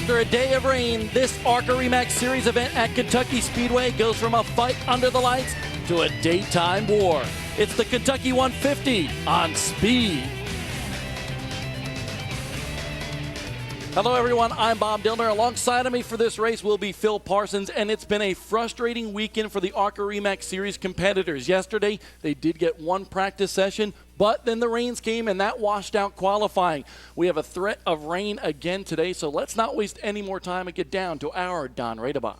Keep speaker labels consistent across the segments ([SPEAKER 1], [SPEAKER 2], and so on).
[SPEAKER 1] After a day of rain, this ARCA RE Series event at Kentucky Speedway goes from a fight under the lights to a daytime war. It's the Kentucky 150 on Speed. Hello everyone, I'm Bob Dillner. Alongside of me for this race will be Phil Parsons, and it's been a frustrating weekend for the ARCA RE Series competitors. Yesterday, they did get one practice session, but then the rains came and that washed out qualifying. We have a threat of rain again today, so let's not waste any more time and get down to our Don Radaba.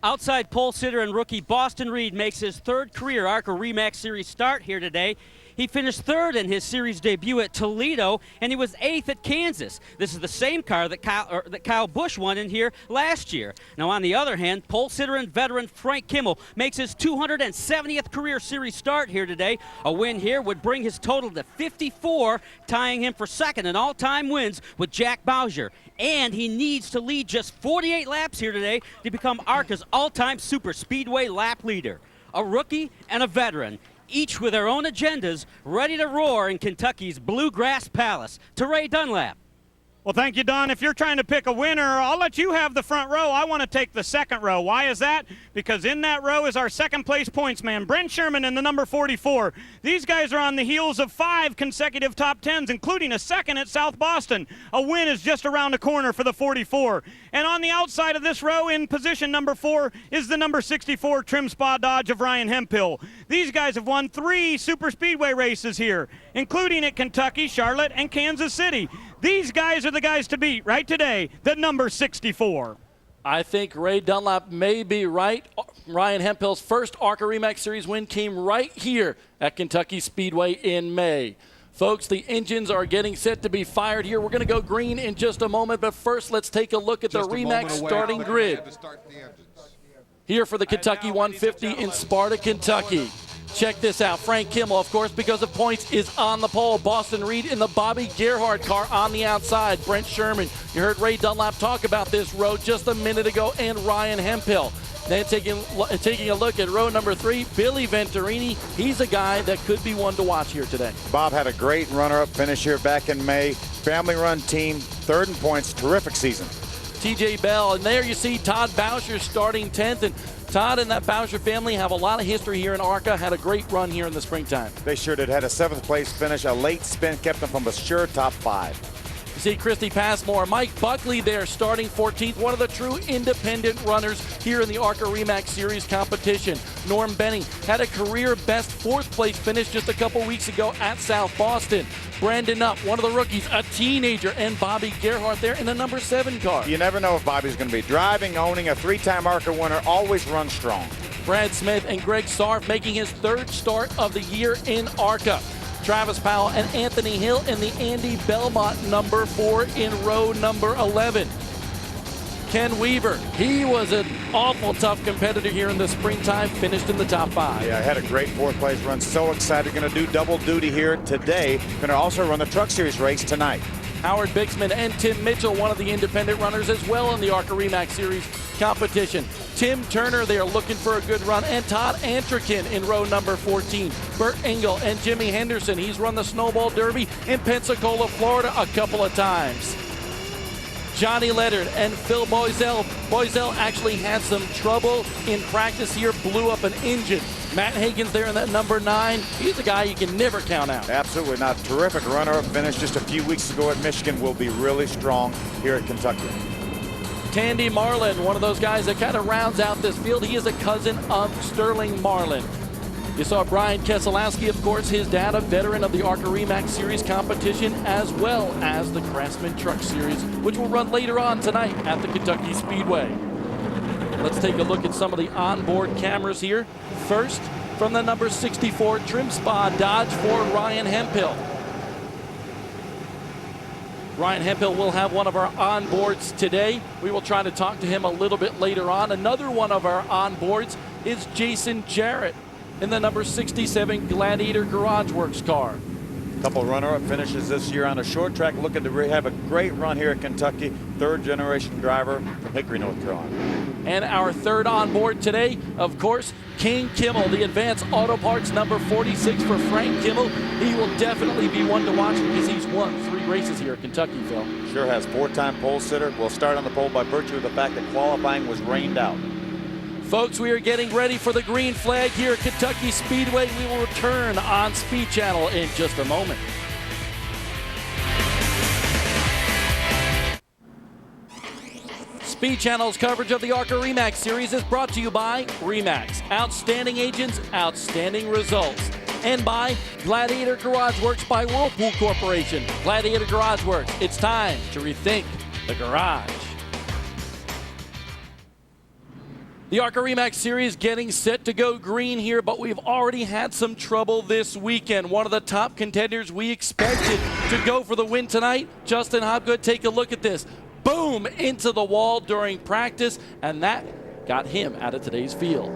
[SPEAKER 2] Outside pole sitter and rookie Boston Reed makes his third career ARCA RE Series start here today. He finished third in his series debut at Toledo, and he was eighth at Kansas. This is the same car that Kyle Busch won in here last year. Now, on the other hand, pole sitter and veteran Frank Kimmel makes his 270th career series start here today. A win here would bring his total to 54, tying him for second in all-time wins with Jack Bowser. And he needs to lead just 48 laps here today to become ARCA's all-time super speedway lap leader. A rookie and a veteran, each with their own agendas, ready to roar in Kentucky's Bluegrass Palace. To Ray Dunlap.
[SPEAKER 3] Well, thank you, Don. If you're trying to pick a winner, I'll let you have the front row. I want to take the second row. Why is that? Because in that row is our second place points man, Brent Sherman in the number 44. These guys are on the heels of 5 consecutive top 10s, including a second at South Boston. A win is just around the corner for the 44. And on the outside of this row, in position number 4, is the number 64 Trim Spa Dodge of Ryan Hemphill. These guys have won 3 super speedway races here, including at Kentucky, Charlotte, and Kansas City. These guys are the guys to beat right today, the number 64.
[SPEAKER 1] I think Ray Dunlap may be right. Ryan Hemphill's first ARCA RE Series win came right here at Kentucky Speedway in May. Folks, the engines are getting set to be fired here. We're going to go green in just a moment, but first let's take a look at the RE starting grid. Here for the Kentucky 150 in Sparta, Kentucky. Check this out. Frank Kimmel, of course, because of points, is on the pole. Boston Reed in the Bobby Gerhart car on the outside. Brent Sherman, you heard Ray Dunlap talk about this row just a minute ago, and Ryan Hemphill. Then taking a look at row number 3, Billy Venturini. He's a guy that could be one to watch here today.
[SPEAKER 4] Bob had a great runner-up finish here back in May. Family-run team, third in points, terrific season.
[SPEAKER 1] TJ Bell, and there you see Todd Bowser starting 10th, and Todd and that Bowser family have a lot of history here in ARCA, had a great run here in the springtime.
[SPEAKER 4] They sure did. Had a 7th place finish, a late spin kept them from a sure top 5.
[SPEAKER 1] You see Christy Passmore, Mike Buckley there starting 14th, one of the true independent runners here in the ARCA RE Series competition. Norm Benning had a career best 4th place finish just a couple weeks ago at South Boston. Brandon Up, one of the rookies, a teenager, and Bobby Gerhart there in the number 7 car.
[SPEAKER 4] You never know if Bobby's going to be driving, owning, a 3-time ARCA winner, always runs strong.
[SPEAKER 1] Brad Smith and Greg Sarf making his 3rd start of the year in ARCA. Travis Powell and Anthony Hill in the Andy Belmont number 4 in row number 11. Ken Weaver, he was an awful tough competitor here in the springtime, finished in the top 5.
[SPEAKER 4] Yeah, had a great 4th place run. So excited, going to do double duty here today. Going to also run the Truck Series race tonight.
[SPEAKER 1] Howard Bixman and Tim Mitchell, one of the independent runners as well in the ARCA RE Series competition. Tim Turner, they are looking for a good run, and Todd Antrikin in row number 14. Burt Engel and Jimmy Henderson, he's run the Snowball Derby in Pensacola, Florida a couple of times. Johnny Leonard and Phil Boisel. Boisel actually had some trouble in practice here, blew up an engine. Matt Hagan's there in that number 9. He's a guy you can never count out.
[SPEAKER 4] Absolutely not. Terrific runner-up finish just a few weeks ago at Michigan. Will be really strong here at Kentucky.
[SPEAKER 1] Tandy Marlin, one of those guys that kind of rounds out this field. He is a cousin of Sterling Marlin. You saw Brian Keselowski, of course, his dad, a veteran of the ARCA RE Series competition, as well as the Craftsman Truck Series, which will run later on tonight at the Kentucky Speedway. Let's take a look at some of the onboard cameras here. First, from the number 64 Trim Spa Dodge for Ryan Hemphill. Ryan Hemphill will have one of our onboards today. We will try to talk to him a little bit later on. Another one of our onboards is Jason Jarrett in the number 67 Gladiator Garage Works car.
[SPEAKER 4] Couple runner-up finishes this year on a short track, looking to have a great run here at Kentucky. Third-generation driver from Hickory, North Carolina.
[SPEAKER 1] And our third on board today, of course, King Kimmel, the Advanced Auto Parts number 46 for Frank Kimmel. He will definitely be one to watch because he's won 3 races here at Kentucky, Phil.
[SPEAKER 4] Sure has. 4-time pole sitter. Will start on the pole by virtue of the fact that qualifying was rained out.
[SPEAKER 1] Folks, we are getting ready for the green flag here at Kentucky Speedway. We will return on Speed Channel in just a moment. Speed Channel's coverage of the ARCA RE/MAX Series is brought to you by RE/MAX. Outstanding agents, outstanding results. And by Gladiator Garage Works by Whirlpool Corporation. Gladiator Garage Works, it's time to rethink the garage. The ARCA RE/MAX Series getting set to go green here, but we've already had some trouble this weekend. One of the top contenders we expected to go for the win tonight, Justin Hobgood, take a look at this. Boom, into the wall during practice, and that got him out of today's field.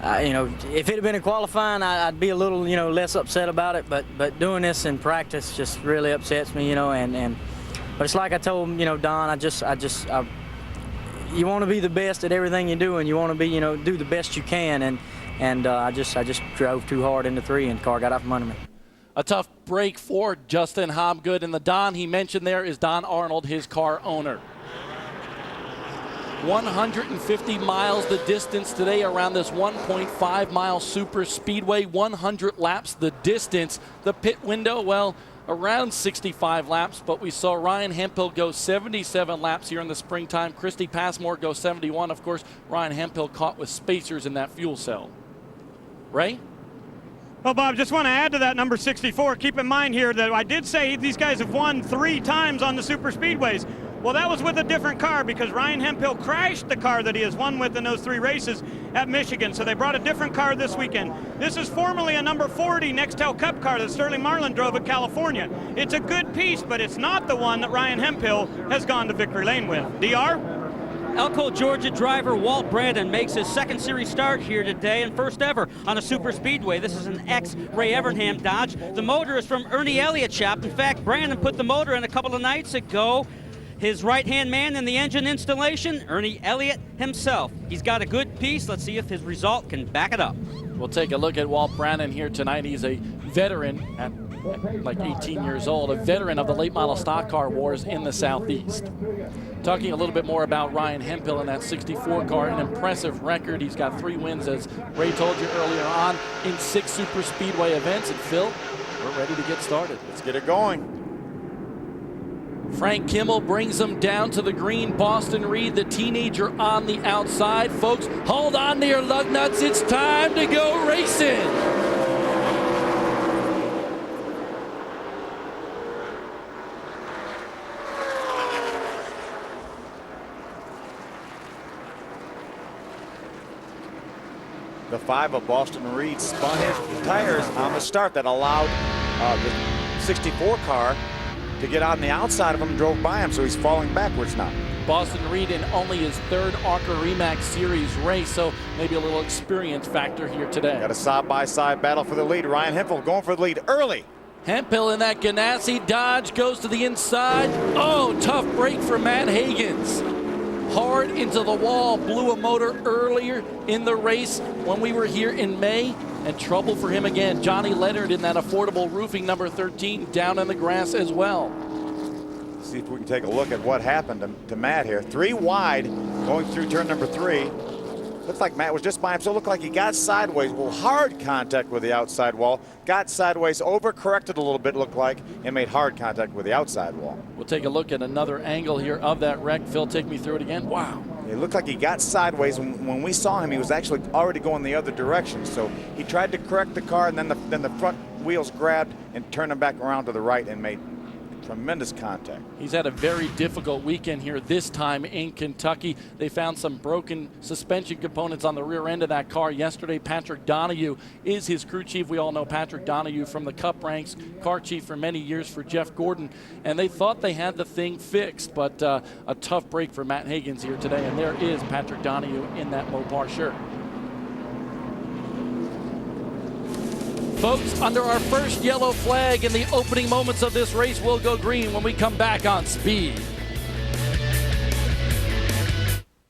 [SPEAKER 5] If it had been a qualifying, I'd be a little, less upset about it. But doing this in practice just really upsets me, But it's like I told Don. You want to be the best at everything you do, and you want to be, do the best you can. And I just drove too hard into 3, and the car got out from under me.
[SPEAKER 1] A tough break for Justin Hobgood, and the Don he mentioned there is Don Arnold, his car owner. 150 miles the distance today around this 1.5 mile super speedway. 100 laps the distance. The pit window, well, around 65 laps, but we saw Ryan Hemphill go 77 laps here in the springtime. Christy Passmore go 71. Of course, Ryan Hemphill caught with spacers in that fuel cell. Ray?
[SPEAKER 3] Well, Bob, just want to add to that number 64. Keep in mind here that I did say these guys have won 3 times on the super speedways. Well, that was with a different car because Ryan Hemphill crashed the car that he has won with in those 3 races at Michigan. So they brought a different car this weekend. This is formerly a number 40 Nextel Cup car that Sterling Marlin drove at California. It's a good piece, but it's not the one that Ryan Hemphill has gone to victory lane with. DR?
[SPEAKER 2] Elko, Georgia driver Walt Brandon makes his 2nd series start here today and first ever on a super speedway. This is an ex-Ray Evernham Dodge. The motor is from Ernie Elliott shop. In fact, Brandon put the motor in a couple of nights ago. His right-hand man in the engine installation, Ernie Elliott himself. He's got a good piece. Let's see if his result can back it up.
[SPEAKER 1] We'll take a look at Walt Brandon here tonight. He's a veteran at like 18 years old, a veteran of the late model stock car wars in the Southeast. Talking a little bit more about Ryan Hemphill in that 64 car, an impressive record. He's got 3 wins, as Ray told you earlier on, in 6 super speedway events. And Phil, we're ready to get started.
[SPEAKER 4] Let's get it going.
[SPEAKER 1] Frank Kimmel brings them down to the green. Boston Reed, the teenager, on the outside. Folks, hold on to your lug nuts. It's time to go racing.
[SPEAKER 4] The 5 of Boston Reed spun his tires on the start that allowed the 64 car to get on the outside of him and drove by him, so he's falling backwards now.
[SPEAKER 1] Boston Reed in only his 3rd ARCA RE/MAX Series race, so maybe a little experience factor here today.
[SPEAKER 4] Got a side-by-side battle for the lead. Ryan Hemphill going for the lead early.
[SPEAKER 1] Hemphill in that Ganassi Dodge goes to the inside. Oh, tough break for Matt Higgins. Hard into the wall, blew a motor earlier in the race when we were here in May, and trouble for him again. Johnny Leonard in that affordable roofing number 13 down in the grass as well.
[SPEAKER 4] See if we can take a look at what happened to Matt here. 3 wide going through turn number 3. Looks like Matt was just by himself. Looked like he got sideways. Well, hard contact with the outside wall. Got sideways, overcorrected a little bit, looked like, and made hard contact with the outside wall.
[SPEAKER 1] We'll take a look at another angle here of that wreck. Phil, take me through it again. Wow.
[SPEAKER 4] It looked like he got sideways. When we saw him, he was actually already going the other direction. So he tried to correct the car, and then the front wheels grabbed and turned him back around to the right and made tremendous contact.
[SPEAKER 1] He's had a very difficult weekend here this time in Kentucky. They found some broken suspension components on the rear end of that car yesterday. Patrick Donahue is his crew chief. We all know Patrick Donahue from the Cup ranks, car chief for many years for Jeff Gordon, and they thought they had the thing fixed, but a tough break for Matt Higgins here today, and there is Patrick Donahue in that Mopar shirt. Folks, under our first yellow flag in the opening moments of this race, we'll go green when we come back on Speed.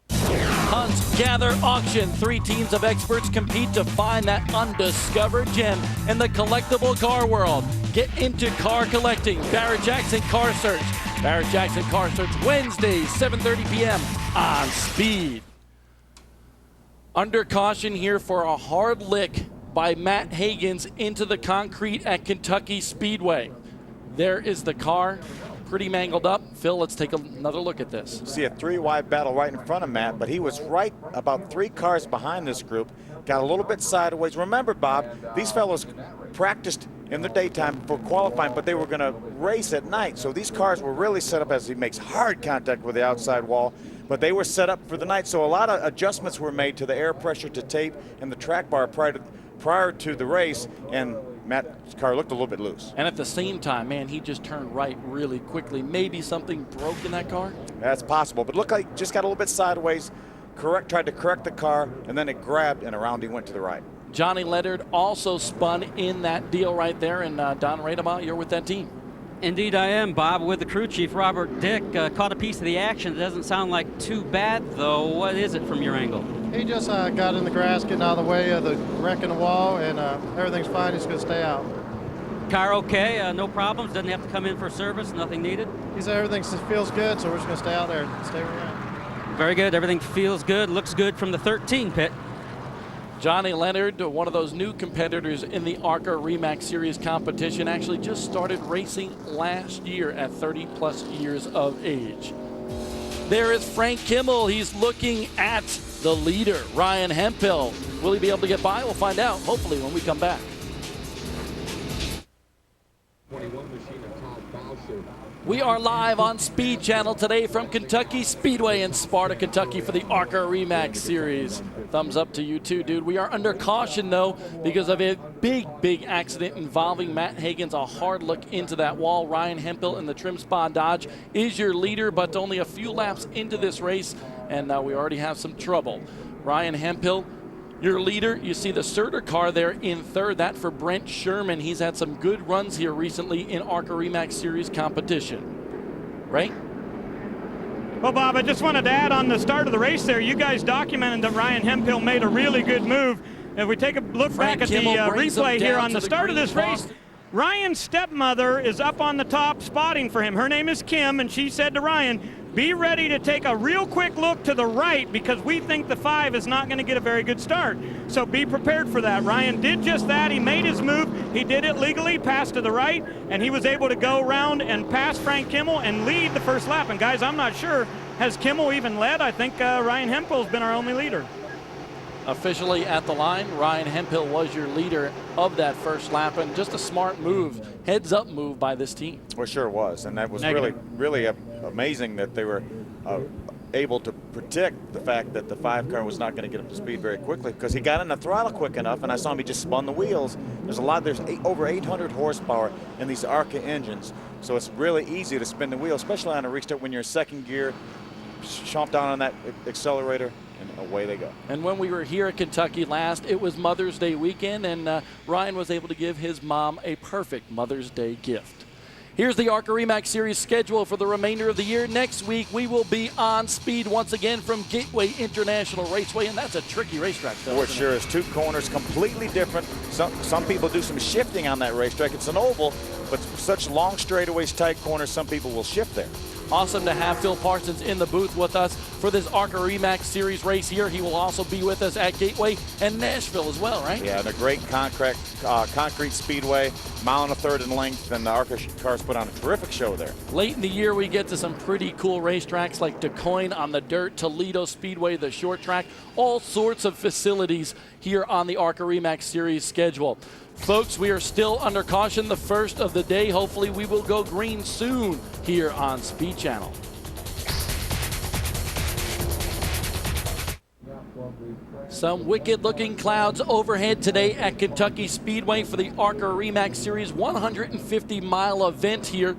[SPEAKER 1] Hunt, gather, auction. 3 teams of experts compete to find that undiscovered gem in the collectible car world. Get into car collecting. Barrett Jackson Car Search. Barrett Jackson Car Search, Wednesdays, 7:30 p.m. on Speed. Under caution here for a hard lick by Matt Hagens into the concrete at Kentucky Speedway. There is the car, pretty mangled up. Phil, let's take another look at this.
[SPEAKER 4] See a 3-wide battle right in front of Matt, but he was right about 3 cars behind this group. Got a little bit sideways. Remember, Bob, these fellows practiced in the daytime for qualifying, but they were going to race at night. So these cars were really set up as he makes hard contact with the outside wall, but they were set up for the night. So a lot of adjustments were made to the air pressure, to tape, and the track bar prior to the race, and Matt's car looked a little bit loose.
[SPEAKER 1] And at the same time, man, he just turned right really quickly. Maybe something broke in that car?
[SPEAKER 4] That's possible, but looked like just got a little bit sideways, tried to correct the car, and then it grabbed, and around he went to the right.
[SPEAKER 1] Johnny Leonard also spun in that deal right there, and Don Radema, you're with that team.
[SPEAKER 2] Indeed I am, Bob, with the crew chief, Robert Dick. Caught a piece of the action. It doesn't sound like too bad, though. What is it from your angle?
[SPEAKER 6] He just got in the grass, getting out of the way of the wreck in the wall, and everything's fine. He's going to stay out.
[SPEAKER 2] Car okay, no problems, doesn't have to come in for service, nothing needed?
[SPEAKER 6] He said everything feels good, so we're just going to stay out there and stay where we're at.
[SPEAKER 2] Very good, everything feels good, looks good from the 13 pit.
[SPEAKER 1] Johnny Leonard, one of those new competitors in the ARCA RE/MAX Series competition, actually just started racing last year at 30+ years of age. There is Frank Kimmel. He's looking at the leader, Ryan Hemphill. Will he be able to get by? We'll find out, hopefully, when we come back. We are live on Speed Channel today from Kentucky Speedway in Sparta, Kentucky for the ARCA RE/MAX Series. Thumbs up to you too, dude. We are under caution, though, because of a big accident involving Matt Hagens. A hard look into that wall. Ryan Hemphill in the trim spawn Dodge is your leader, but only a few laps into this race, and we already have some trouble. Ryan Hemphill, your leader. You see the Surter car there in third. That for Brent Sherman. He's had some good runs here recently in ARCA RE/MAX Series competition. Right?
[SPEAKER 3] Well, Bob, I just wanted to add on the start of the race there, you guys documented that Ryan Hemphill made a really good move. If we take a look back at the replay here on the start of this race, Ryan's stepmother is up on the top spotting for him. Her name is Kim, and she said to Ryan, be ready to take a real quick look to the right because we think the 5 is not going to get a very good start. So be prepared for that. Ryan did just that. He made his move. He did it legally, passed to the right, and he was able to go around and pass Frank Kimmel and lead the first lap. And guys, I'm not sure, has Kimmel even led? I think Ryan Hemphill has been our only leader.
[SPEAKER 1] Officially at the line, Ryan Hemphill was your leader of that first lap, and just a smart move, heads-up move by this team.
[SPEAKER 4] Well, sure was, and that was really amazing that they were able to predict the fact that the 5 car was not going to get up to speed very quickly because he got in the throttle quick enough, and I saw him, he just spun the wheels. There's over 800 horsepower in these ARCA engines, so it's really easy to spin the wheel, especially on a restart when you're in second gear, chomp down on that accelerator, and away they go.
[SPEAKER 1] And when we were here at Kentucky last, it was Mother's Day weekend, and Ryan was able to give his mom a perfect Mother's Day gift. Here's the ARCA RE/MAX Series schedule for the remainder of the year. Next week, we will be on speed once again from Gateway International Raceway, and that's a tricky racetrack, though.
[SPEAKER 4] Oh, it sure is. 2 corners, completely different. Some people do some shifting on that racetrack. It's an oval, but such long straightaways, tight corners, some people will shift there.
[SPEAKER 1] Awesome to have Phil Parsons in the booth with us for this ARCA RE/MAX Series race here. He will also be with us at Gateway and Nashville as well, right?
[SPEAKER 4] Yeah, and a great concrete speedway, 1.25 in length, and the ARCA cars put on a terrific show there.
[SPEAKER 1] Late in the year, we get to some pretty cool racetracks like DeCoin on the dirt, Toledo Speedway, the short track, all sorts of facilities here on the ARCA RE/MAX Series schedule. Folks, we are still under caution the first of the day. Hopefully we will go green soon here on Speed Channel. Some wicked looking clouds overhead today at Kentucky Speedway for the ARCA RE/MAX Series 150-mile event here.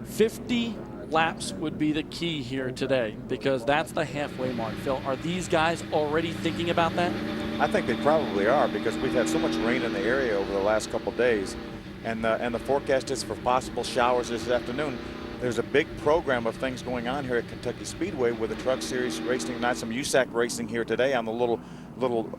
[SPEAKER 1] 50 laps would be the key here today because that's the halfway mark. Phil, are these guys already thinking about that?
[SPEAKER 4] I think they probably are, because we've had so much rain in the area over the last couple days, and the forecast is for possible showers this afternoon. There's a big program of things going on here at Kentucky Speedway with the Truck Series racing tonight, some USAC racing here today on the little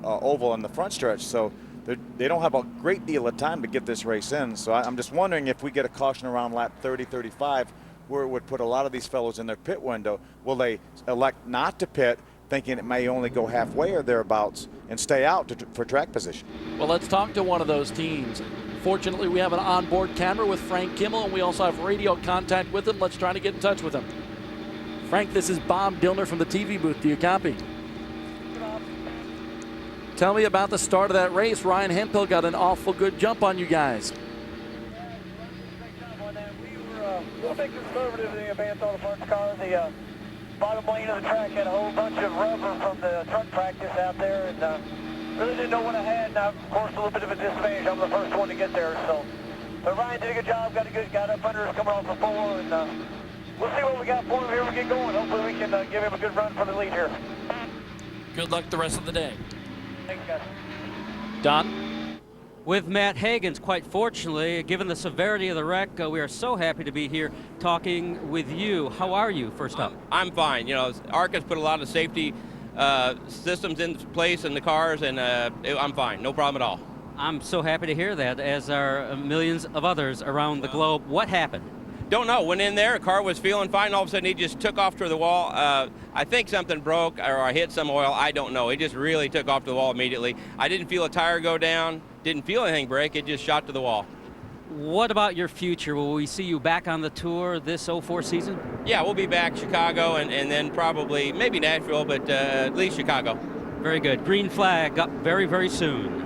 [SPEAKER 4] oval in the front stretch. So they don't have a great deal of time to get this race in. So I'm just wondering if we get a caution around lap 30, 35, where it would put a lot of these fellows in their pit window. Will they elect not to pit, thinking it may only go halfway or thereabouts, and stay out for track position?
[SPEAKER 1] Well, let's talk to one of those teams. Fortunately, we have an onboard camera with Frank Kimmel, and we also have radio contact with him. Let's try to get in touch with him. Frank, this is Bob Dillner from the TV booth. Do you copy? Tell me about the start of that race. Ryan Hemphill got an awful good jump on you guys.
[SPEAKER 7] We were a little bit conservative in the advanced auto parts car. The bottom lane of the track had a whole bunch of rubber from the truck practice out there, and really didn't know what I had. Now, of course, a little bit of a disadvantage. I'm the first one to get there, so. But Ryan did a good job. Got up under us coming off the 4, and we'll see what we got for him here. We get going. Hopefully, we can give him a good run for the lead here.
[SPEAKER 1] Good luck the rest of the day.
[SPEAKER 7] Thanks, guys.
[SPEAKER 1] Don?
[SPEAKER 2] With Matt Hagens, quite fortunately, given the severity of the wreck, we are so happy to be here talking with you. How are you, first up?
[SPEAKER 8] I'm fine. You know, ARCA's put a lot of safety systems in place in the cars, and I'm fine. No problem at all.
[SPEAKER 2] I'm so happy to hear that, as are millions of others around the globe. What happened?
[SPEAKER 8] Don't know. Went in there, car was feeling fine. All of a sudden, he just took off to the wall. I think something broke, or I hit some oil. I don't know. It just really took off to the wall immediately. I didn't feel a tire go down. Didn't feel anything break. It just shot to the wall.
[SPEAKER 2] What about your future? Will we see you back on the tour this 04 season?
[SPEAKER 8] Yeah, we'll be back Chicago, and then probably maybe Nashville, but at least Chicago.
[SPEAKER 2] Very good. Green flag up very, very soon.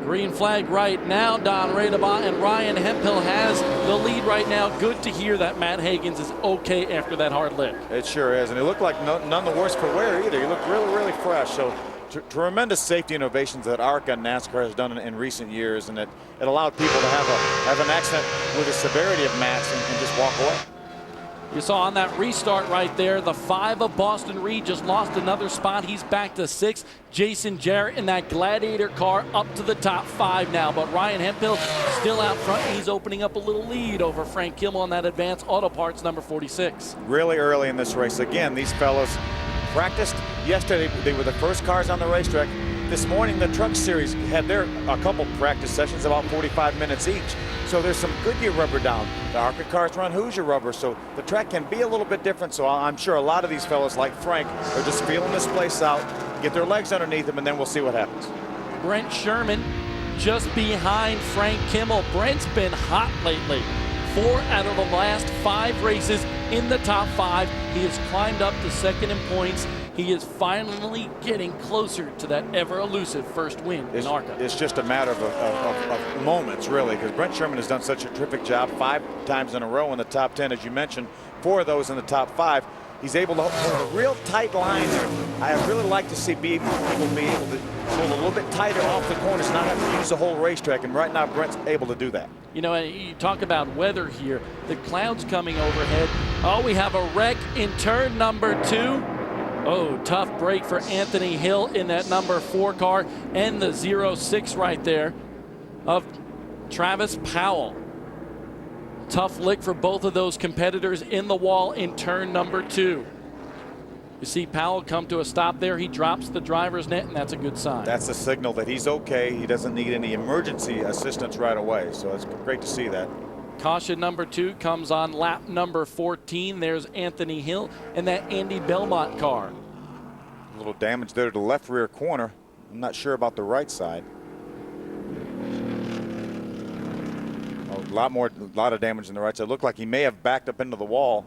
[SPEAKER 1] Green flag right now. Don Radebach and Ryan Hemphill has the lead right now. Good to hear that Matt Hagens is okay after that hard lick.
[SPEAKER 4] It sure is, and he looked like none the worse for wear either. He looked really, really fresh. So tremendous safety innovations that ARCA and NASCAR has done in recent years, and it allowed people to have an accident with the severity of Matt's and just walk away.
[SPEAKER 1] You saw on that restart right there, the 5 of Boston Reed just lost another spot. He's back to 6. Jason Jarrett in that Gladiator car up to the top 5 now. But Ryan Hemphill still out front. He's opening up a little lead over Frank Kimmel on that Advanced Auto Parts number 46.
[SPEAKER 4] Really early in this race. Again, these fellas practiced yesterday. They were the first cars on the racetrack. This morning, the Truck Series had a couple practice sessions, about 45 minutes each. So there's some Goodyear rubber down. The ARCA cars run Hoosier rubber, so the track can be a little bit different. So I'm sure a lot of these fellas, like Frank, are just feeling this place out, get their legs underneath them, and then we'll see what happens.
[SPEAKER 1] Brent Sherman just behind Frank Kimmel. Brent's been hot lately. 4 out of the last 5 races in the top 5. He has climbed up to second in points. He is finally getting closer to that ever-elusive first win in ARCA.
[SPEAKER 4] It's just a matter of moments, really, because Brent Sherman has done such a terrific job 5 times in a row in the top 10, as you mentioned, 4 of those in the top 5. He's able to hold a real tight line there. I really like to see people be able to hold a little bit tighter off the corners, not have to use the whole racetrack, and right now Brent's able to do that.
[SPEAKER 1] You know, you talk about weather here. The clouds coming overhead. Oh, we have a wreck in turn number 2. Oh, tough break for Anthony Hill in that number 4 car, and the 06 right there of Travis Powell. Tough lick for both of those competitors in the wall in turn number 2. You see Powell come to a stop there. He drops the driver's net, and that's a good sign.
[SPEAKER 4] That's a signal that he's okay. He doesn't need any emergency assistance right away, so it's great to see that.
[SPEAKER 1] Caution number 2 comes on lap number 14. There's Anthony Hill and that Andy Belmont car.
[SPEAKER 4] A little damage there to the left rear corner. I'm not sure about the right side. A lot of damage in the right side. Looked like he may have backed up into the wall.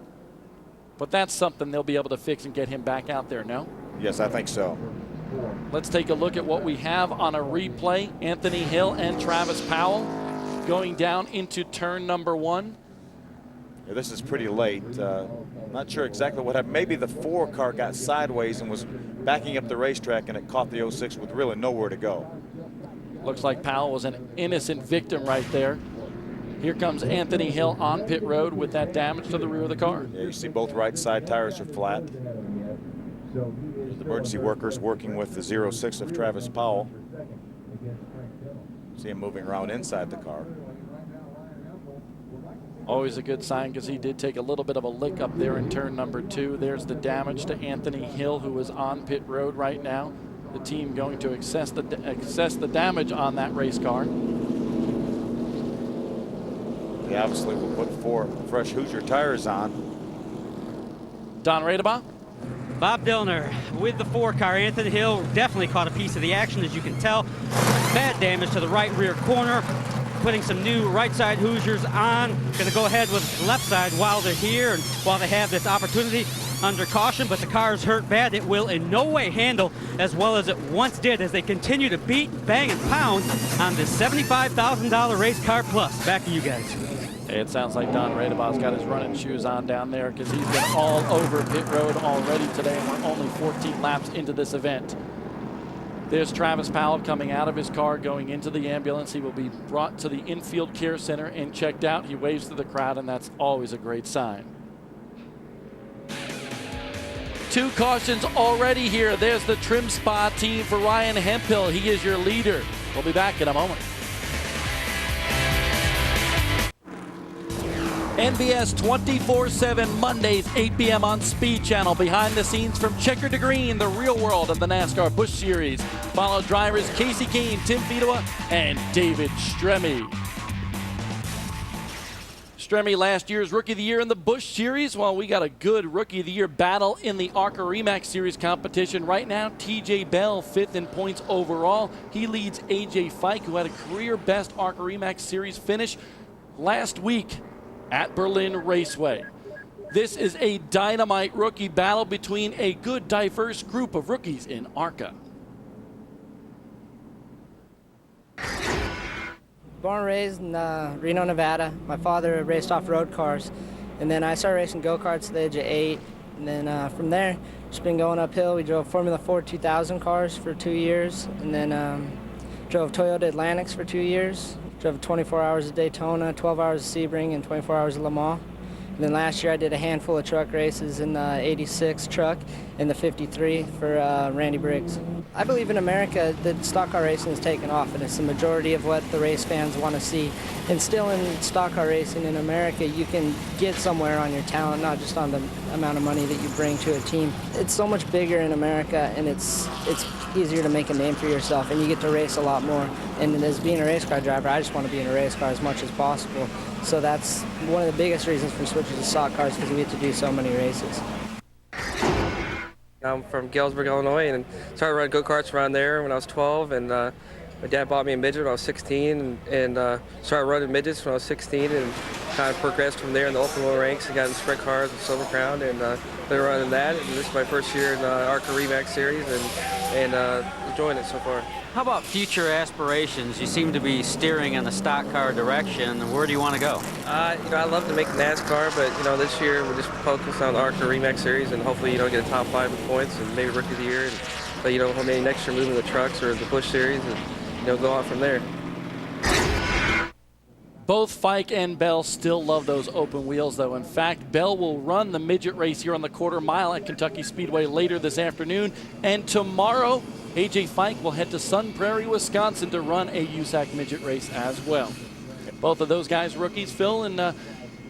[SPEAKER 1] But that's something they'll be able to fix and get him back out there, no?
[SPEAKER 4] Yes, I think so.
[SPEAKER 1] Let's take a look at what we have on a replay. Anthony Hill and Travis Powell going down into turn number 1.
[SPEAKER 4] Yeah, this is pretty late. Not sure exactly what happened. Maybe the 4 car got sideways and was backing up the racetrack, and it caught the 06 with really nowhere to go.
[SPEAKER 1] Looks like Powell was an innocent victim right there. Here comes Anthony Hill on pit road with that damage to the rear of the car.
[SPEAKER 4] Yeah, you see both right side tires are flat.
[SPEAKER 8] The
[SPEAKER 4] Emergency workers working with the 06 of Travis Powell. See him moving around inside the car.
[SPEAKER 1] Always a good sign because he did take a little bit of a lick up there in turn number 2. There's the damage to Anthony Hill, who is on pit road right now. The team going to assess the damage on that race car.
[SPEAKER 4] They obviously will put 4 fresh Hoosier tires on.
[SPEAKER 1] Don Radebaugh.
[SPEAKER 2] Bob Dillner with the 4 car. Anthony Hill definitely caught a piece of the action, as you can tell. Bad damage to the right rear corner. Putting some new right side Hoosiers on. Going to go ahead with left side while they're here and while they have this opportunity under caution, but the car is hurt bad. It will in no way handle as well as it once did as they continue to beat, bang, and pound on this $75,000 race car plus. Back to you guys.
[SPEAKER 1] Hey, it sounds like Don Radebaugh's got his running shoes on down there because he's been all over pit road already today, and we're only 14 laps into this event. There's Travis Powell coming out of his car, going into the ambulance. He will be brought to the infield care center and checked out. He waves to the crowd, and that's always a great sign. 2 cautions already here. There's the Trim Spa team for Ryan Hemphill. He is your leader. We'll be back in a moment. NBS 24/7 Mondays, 8 p.m. on Speed Channel. Behind the scenes from Checker to Green, the real world of the NASCAR Busch Series. Follow drivers Casey Kane, Tim Fedewa, and David Stremme. Stremme, last year's Rookie of the Year in the Busch Series. Well, we got a good Rookie of the Year battle in the ARCA RE Series competition. Right now, TJ Bell, 5th in points overall. He leads AJ Fike, who had a career best ARCA RE Series finish last week at Berlin Raceway. This is a dynamite rookie battle between a good, diverse group of rookies in ARCA.
[SPEAKER 9] Born and raised in Reno, Nevada. My father raced off-road cars, and then I started racing go-karts at the age of 8. And then from there, just been going uphill. We drove Formula 4 2000 cars for 2 years, and then drove Toyota Atlantics for 2 years. Drove 24 hours at Daytona, 12 hours at Sebring, and 24 hours at Le Mans. And then last year I did a handful of truck races in the 86 truck and the 53 for Randy Briggs. I believe in America that stock car racing has taken off, and it's the majority of what the race fans want to see. And still in stock car racing in America, you can get somewhere on your talent, not just on the amount of money that you bring to a team. It's so much bigger in America, and it's easier to make a name for yourself, and you get to race a lot more. And as being a race car driver, I just want to be in a race car as much as possible. So that's one of the biggest reasons for switching to stock cars, because we get to do so many races.
[SPEAKER 10] I'm from Galesburg, Illinois, and started running go-karts around there when I was 12, and my dad bought me a midget when I was 16, and started running midgets when I was 16, and kind of progressed from there in the open wheel ranks and got in sprint cars with Silver Crown, and been running that, and this is my first year in the ARCA RE Series, and enjoying it so far.
[SPEAKER 2] How about future aspirations? You seem to be steering in the stock car direction. Where do you want to go?
[SPEAKER 10] I love to make NASCAR, but this year we're just focused on the ARCA RE Series, and hopefully get a top 5 in points and maybe Rookie of the Year, and maybe next year move in the trucks or the Busch Series, and go on from there.
[SPEAKER 1] Both Fike and Bell still love those open wheels, though. In fact, Bell will run the midget race here on the quarter mile at Kentucky Speedway later this afternoon. And tomorrow, AJ Fike will head to Sun Prairie, Wisconsin to run a USAC midget race as well. Both of those guys rookies, Phil, and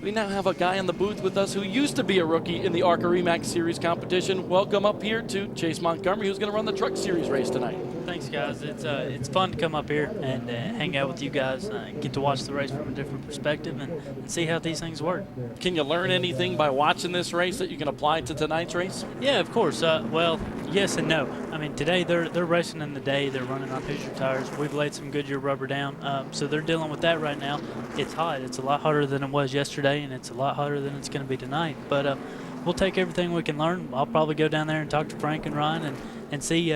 [SPEAKER 1] we now have a guy in the booth with us who used to be a rookie in the ARCA RE Series competition. Welcome up here to Chase Montgomery, who's going to run the Truck Series race tonight.
[SPEAKER 11] Thanks, guys. It's fun to come up here and hang out with you guys, get to watch the race from a different perspective and see how these things work.
[SPEAKER 1] Can you learn anything by watching this race that you can apply to tonight's race?
[SPEAKER 11] Yeah, of course. Well, yes and no. I mean, today they're racing in the day. They're running on Hoosier tires. We've laid some Goodyear rubber down, so they're dealing with that right now. It's hot. It's a lot hotter than it was yesterday, and it's a lot hotter than it's going to be tonight. But we'll take everything we can learn. I'll probably go down there and talk to Frank and Ryan and see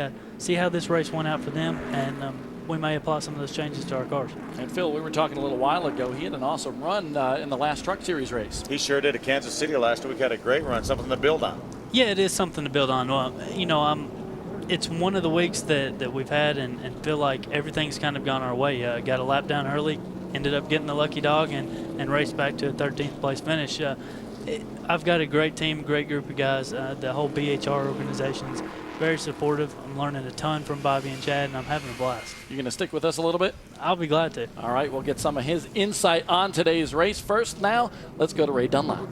[SPEAKER 11] how this race went out for them, and we may apply some of those changes to our cars.
[SPEAKER 1] And Phil, we were talking a little while ago. He had an awesome run in the last Truck Series race.
[SPEAKER 4] He sure did at Kansas City last week. Had a great run, something to build on.
[SPEAKER 11] Yeah, it is something to build on. Well, it's one of the weeks that we've had and feel like everything's kind of gone our way. Got a lap down early, ended up getting the lucky dog and raced back to a 13th place finish. I've got a great team, great group of guys. The whole BHR organization's very supportive. I'm learning a ton from Bobby and Chad, and I'm having a blast.
[SPEAKER 1] You going to stick with us a little bit?
[SPEAKER 11] I'll be glad to.
[SPEAKER 1] All right, we'll get some of his insight on today's race. First now, let's go to Ray Dunlap.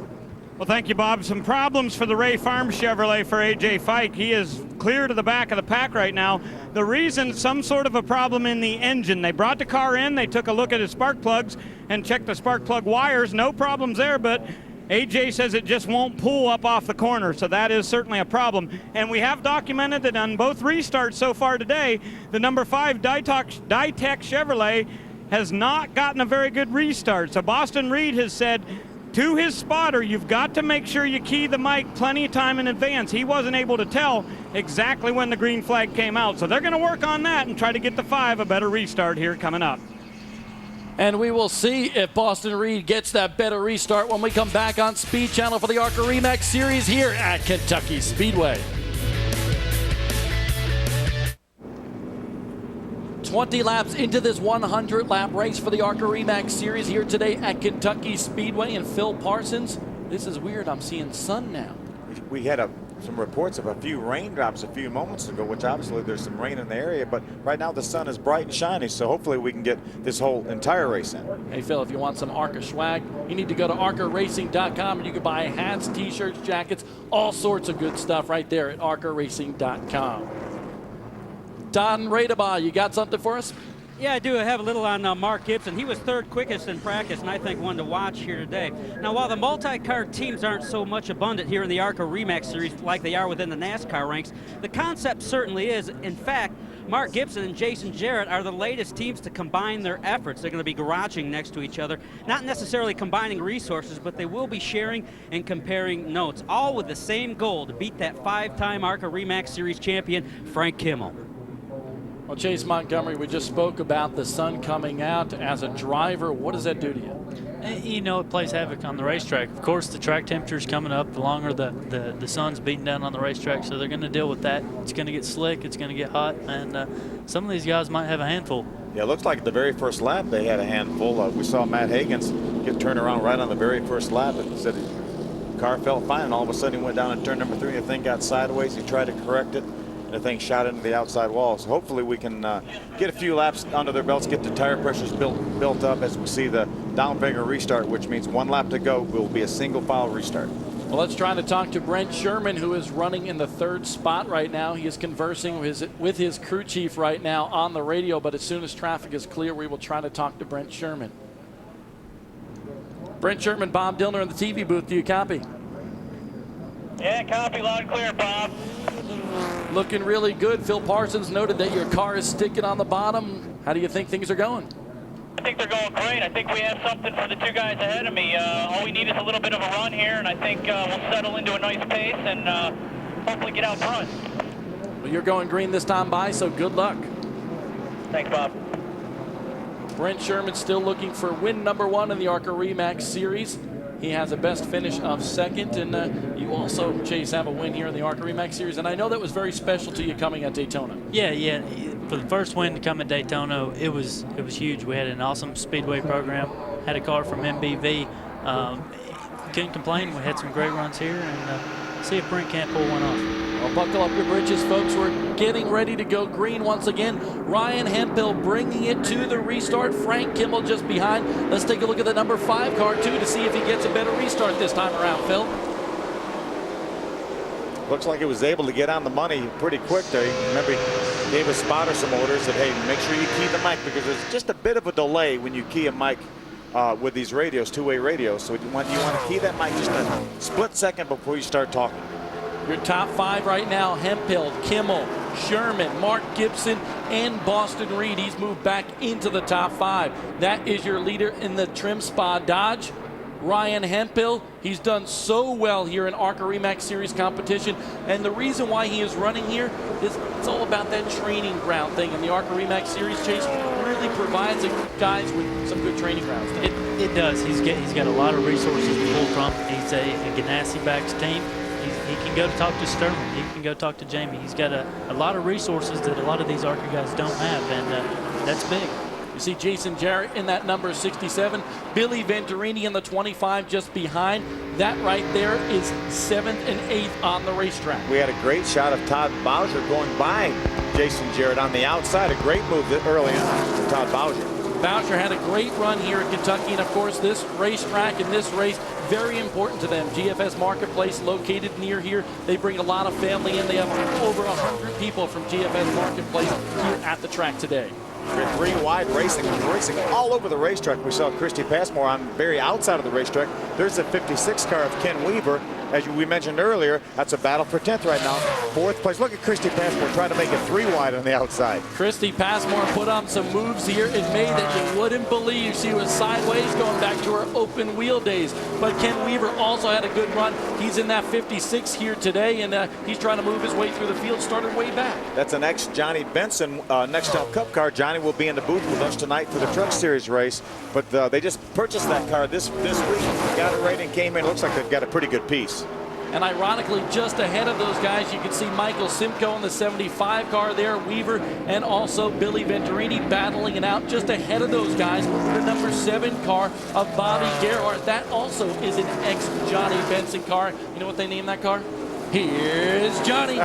[SPEAKER 3] Well, thank you, Bob. Some problems for the Ray Farm Chevrolet for A.J. Fike. He is clear to the back of the pack right now. The reason, some sort of a problem in the engine. They brought the car in, they took a look at his spark plugs and checked the spark plug wires. No problems there, but A.J. says it just won't pull up off the corner, so that is certainly a problem. And we have documented that on both restarts so far today, the number 5 Ditech Chevrolet has not gotten a very good restart. So Boston Reed has said to his spotter, you've got to make sure you key the mic plenty of time in advance. He wasn't able to tell exactly when the green flag came out. So they're going to work on that and try to get the 5 a better restart here coming up.
[SPEAKER 1] And we will see if Boston Reed gets that better restart when we come back on Speed Channel for the ARCA RE/MAX Series here at Kentucky Speedway. 20 laps into this 100-lap race for the ARCA RE/MAX Series here today at Kentucky Speedway. And Phil Parsons, this is weird. I'm seeing sun now.
[SPEAKER 4] We had some reports of a few raindrops a few moments ago, which obviously there's some rain in the area, but right now the sun is bright and shiny, so hopefully we can get this whole entire race in.
[SPEAKER 1] Hey Phil, if you want some ARCA swag, you need to go to arcaracing.com and you can buy hats, t-shirts, jackets, all sorts of good stuff right there at arcaracing.com. Don Radebaugh, you got something for us?
[SPEAKER 2] Yeah, I do. I have a little on Mark Gibson. He was 3rd quickest in practice, and I think one to watch here today. Now, while the multi-car teams aren't so much abundant here in the ARCA RE/MAX Series like they are within the NASCAR ranks, the concept certainly is. In fact, Mark Gibson and Jason Jarrett are the latest teams to combine their efforts. They're going to be garaging next to each other, not necessarily combining resources, but they will be sharing and comparing notes, all with the same goal, to beat that 5-time ARCA RE/MAX Series champion, Frank Kimmel.
[SPEAKER 1] Well, Chase Montgomery, we just spoke about the sun coming out. As a driver, what does that do to you?
[SPEAKER 11] You know, it plays havoc on the racetrack. Of course, the track temperature's coming up the longer the sun's beating down on the racetrack, so they're going to deal with that. It's going to get slick, it's going to get hot, and some of these guys might have a handful.
[SPEAKER 4] Yeah, it looks like the very first lap they had a handful. We saw Matt Hagens get turned around right on the very first lap and said the car felt fine, and all of a sudden he went down in turn number 3, the thing got sideways, he tried to correct it, the thing shot into the outside wall. So hopefully we can get a few laps under their belts, get the tire pressures built up as we see the downfinger restart, which means 1 lap to go. Will be a single file restart.
[SPEAKER 1] Well, let's try to talk to Brent Sherman, who is running in the 3rd spot right now. He is conversing with his crew chief right now on the radio, but as soon as traffic is clear, we will try to talk to Brent Sherman. Brent Sherman, Bob Dillner in the TV booth. Do you copy?
[SPEAKER 7] Yeah, copy loud and clear, Bob.
[SPEAKER 1] Looking really good. Phil Parsons noted that your car is sticking on the bottom. How do you think things are going?
[SPEAKER 7] I think they're going great. I think we have something for the 2 guys ahead of me. All we need is a little bit of a run here, and I think we'll settle into a nice pace and hopefully get out front.
[SPEAKER 1] Well, you're going green this time by, so good luck.
[SPEAKER 7] Thanks, Bob.
[SPEAKER 1] Brent Sherman still looking for win number 1 in the ARCA RE/MAX Series. He has a best finish of 2nd, and you also, Chase, have a win here in the ARCA RE/MAX Series, and I know that was very special to you coming at Daytona.
[SPEAKER 11] Yeah. For the first win to come at Daytona, it was huge. We had an awesome speedway program, had a car from MBV. Couldn't complain. We had some great runs here, and see if Brent can't pull one off.
[SPEAKER 1] Well, buckle up your britches, folks. We're getting ready to go green once again. Ryan Hemphill bringing it to the restart. Frank Kimmel just behind. Let's take a look at the number 5 car, too, to see if he gets a better restart this time around, Phil.
[SPEAKER 4] Looks like he was able to get on the money pretty quick there. Remember, he gave his spotter some orders, said, hey, make sure you key the mic, because there's just a bit of a delay when you key a mic with these radios, 2-way radios. So you want to key that mic just a split second before you start talking.
[SPEAKER 1] Your top 5 right now: Hemphill, Kimmel, Sherman, Mark Gibson, and Boston Reed. He's moved back into the top 5. That is your leader in the Trim Spa Dodge, Ryan Hemphill. He's done so well here in ARCA RE/MAX Series competition, and the reason why he is running here is it's all about that training ground thing. And the ARCA RE/MAX Series, Chase, really provides the guys with some good training grounds.
[SPEAKER 11] It does. He's got a lot of resources to pull from. He's a Ganassi-backed team. He can go to talk to Sterling. He can go talk to Jamie. He's got a lot of resources that a lot of these ARCA guys don't have, and that's big.
[SPEAKER 1] You see Jason Jarrett in that number 67. Billy Venturini in the 25 just behind. That right there is 7th and 8th on the racetrack.
[SPEAKER 4] We had a great shot of Todd Bowser going by Jason Jarrett on the outside. A great move early on for Todd Bowser.
[SPEAKER 1] Bowser had a great run here in Kentucky, and of course this racetrack and this race, very important to them. GFS Marketplace located near here. They bring a lot of family in. They have over 100 people from GFS Marketplace here at the track today.
[SPEAKER 4] We're 3 wide racing all over the racetrack. We saw Christy Passmore on very outside of the racetrack. There's a 56 car of Ken Weaver. As we mentioned earlier, that's a battle for 10th right now. 4th place. Look at Christy Passmore trying to make it 3 wide on the outside.
[SPEAKER 1] Christy Passmore put on some moves here in May that you wouldn't believe. She was sideways going back to her open wheel days. But Ken Weaver also had a good run. He's in that 56 here today, and he's trying to move his way through the field, started way back.
[SPEAKER 4] That's an ex-Johnny Benson Nextel Cup car. Johnny will be in the booth with us tonight for the Truck Series race. But they just purchased that car this week. Got it right and came in. Looks like they've got a pretty good piece.
[SPEAKER 1] And ironically, just ahead of those guys, you can see Michael Simcoe in the 75 car there, Weaver, and also Billy Venturini battling it out just ahead of those guys. The number 7 car of Bobby Gerhardt. That also is an ex-Johnny Benson car. You know what they named that car? Here's Johnny.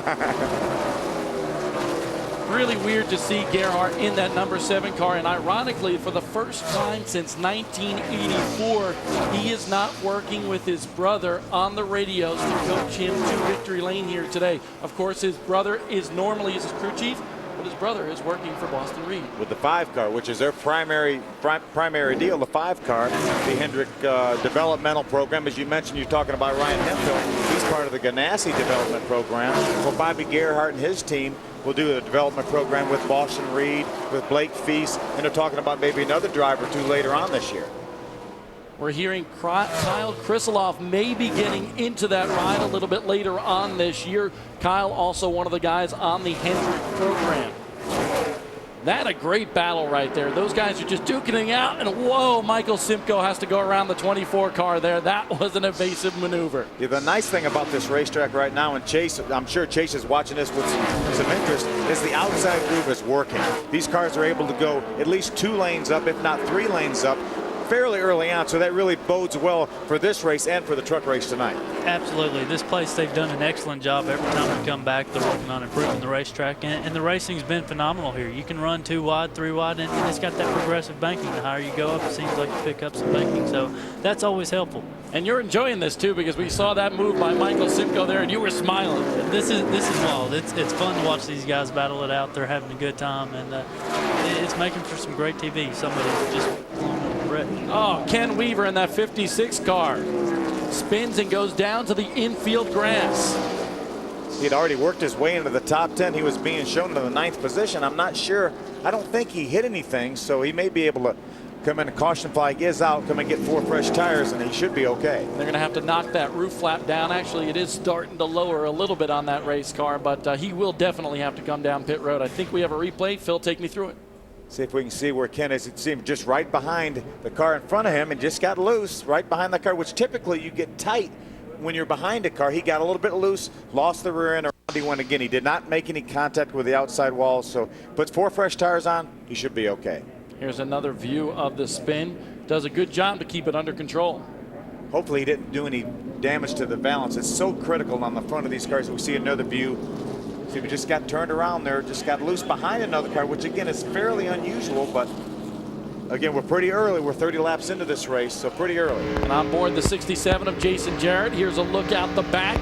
[SPEAKER 1] Really weird to see Gerhardt in that number 7 car, and ironically, for the first time since 1984, he is not working with his brother on the radios to coach him to victory lane here today. Of course, his brother is normally his crew chief, but his brother is working for Boston Reed.
[SPEAKER 4] With the 5 car, which is their primary deal, the 5 car, the Hendrick developmental program. As you mentioned, you're talking about Ryan Hemphill. He's part of the Ganassi development program. Well, Bobby Gerhardt and his team will do a development program with Boston Reed, with Blake Feast, and they're talking about maybe another driver or 2 later on this year.
[SPEAKER 1] We're hearing Kyle Krisiloff may be getting into that ride a little bit later on this year. Kyle also one of the guys on the Hendrick program. That a great battle right there. Those guys are just duking it out, and whoa, Michael Simcoe has to go around the 24 car there. That was an evasive maneuver.
[SPEAKER 4] Yeah, the nice thing about this racetrack right now, and Chase, I'm sure Chase is watching this with some interest, is the outside groove is working. These cars are able to go at least 2 lanes up, if not 3 lanes up, fairly early on, so that really bodes well for this race and for the truck race tonight.
[SPEAKER 11] Absolutely. This place, they've done an excellent job. Every time we come back, they're working on improving the racetrack, and the racing's been phenomenal here. You can run 2 wide, 3 wide, and it's got that progressive banking. The higher you go up, it seems like you pick up some banking, so that's always helpful.
[SPEAKER 1] And you're enjoying this too, because we saw that move by Michael Simcoe there, and you were smiling.
[SPEAKER 11] This is wild. It's fun to watch these guys battle it out. They're having a good time, and it's making for some great TV. Somebody just
[SPEAKER 1] oh, Ken Weaver in that 56 car spins and goes down to the infield grass.
[SPEAKER 4] He'd already worked his way into the top 10. He was being shown in the 9th position. I'm not sure. I don't think he hit anything, so he may be able to come in. A caution flag is out. Come and get 4 fresh tires, and he should be okay.
[SPEAKER 1] They're going to have to knock that roof flap down. Actually, it is starting to lower a little bit on that race car, but he will definitely have to come down pit road. I think we have a replay. Phil, take me through it.
[SPEAKER 4] See if we can see where Ken is. It seemed just right behind the car in front of him and just got loose right behind the car, which typically you get tight when you're behind a car. He got a little bit loose, lost the rear end, around he went again. He did not make any contact with the outside wall, so puts 4 fresh tires on, he should be okay.
[SPEAKER 1] Here's another view of the spin. Does a good job to keep it under control.
[SPEAKER 4] Hopefully he didn't do any damage to the balance. It's so critical on the front of these cars. We see another view. See, we just got turned around there, just got loose behind another car, which again is fairly unusual, but again, we're pretty early. We're 30 laps into this race, so pretty early.
[SPEAKER 1] And on board the 67 of Jason Jarrett. Here's a look out the back.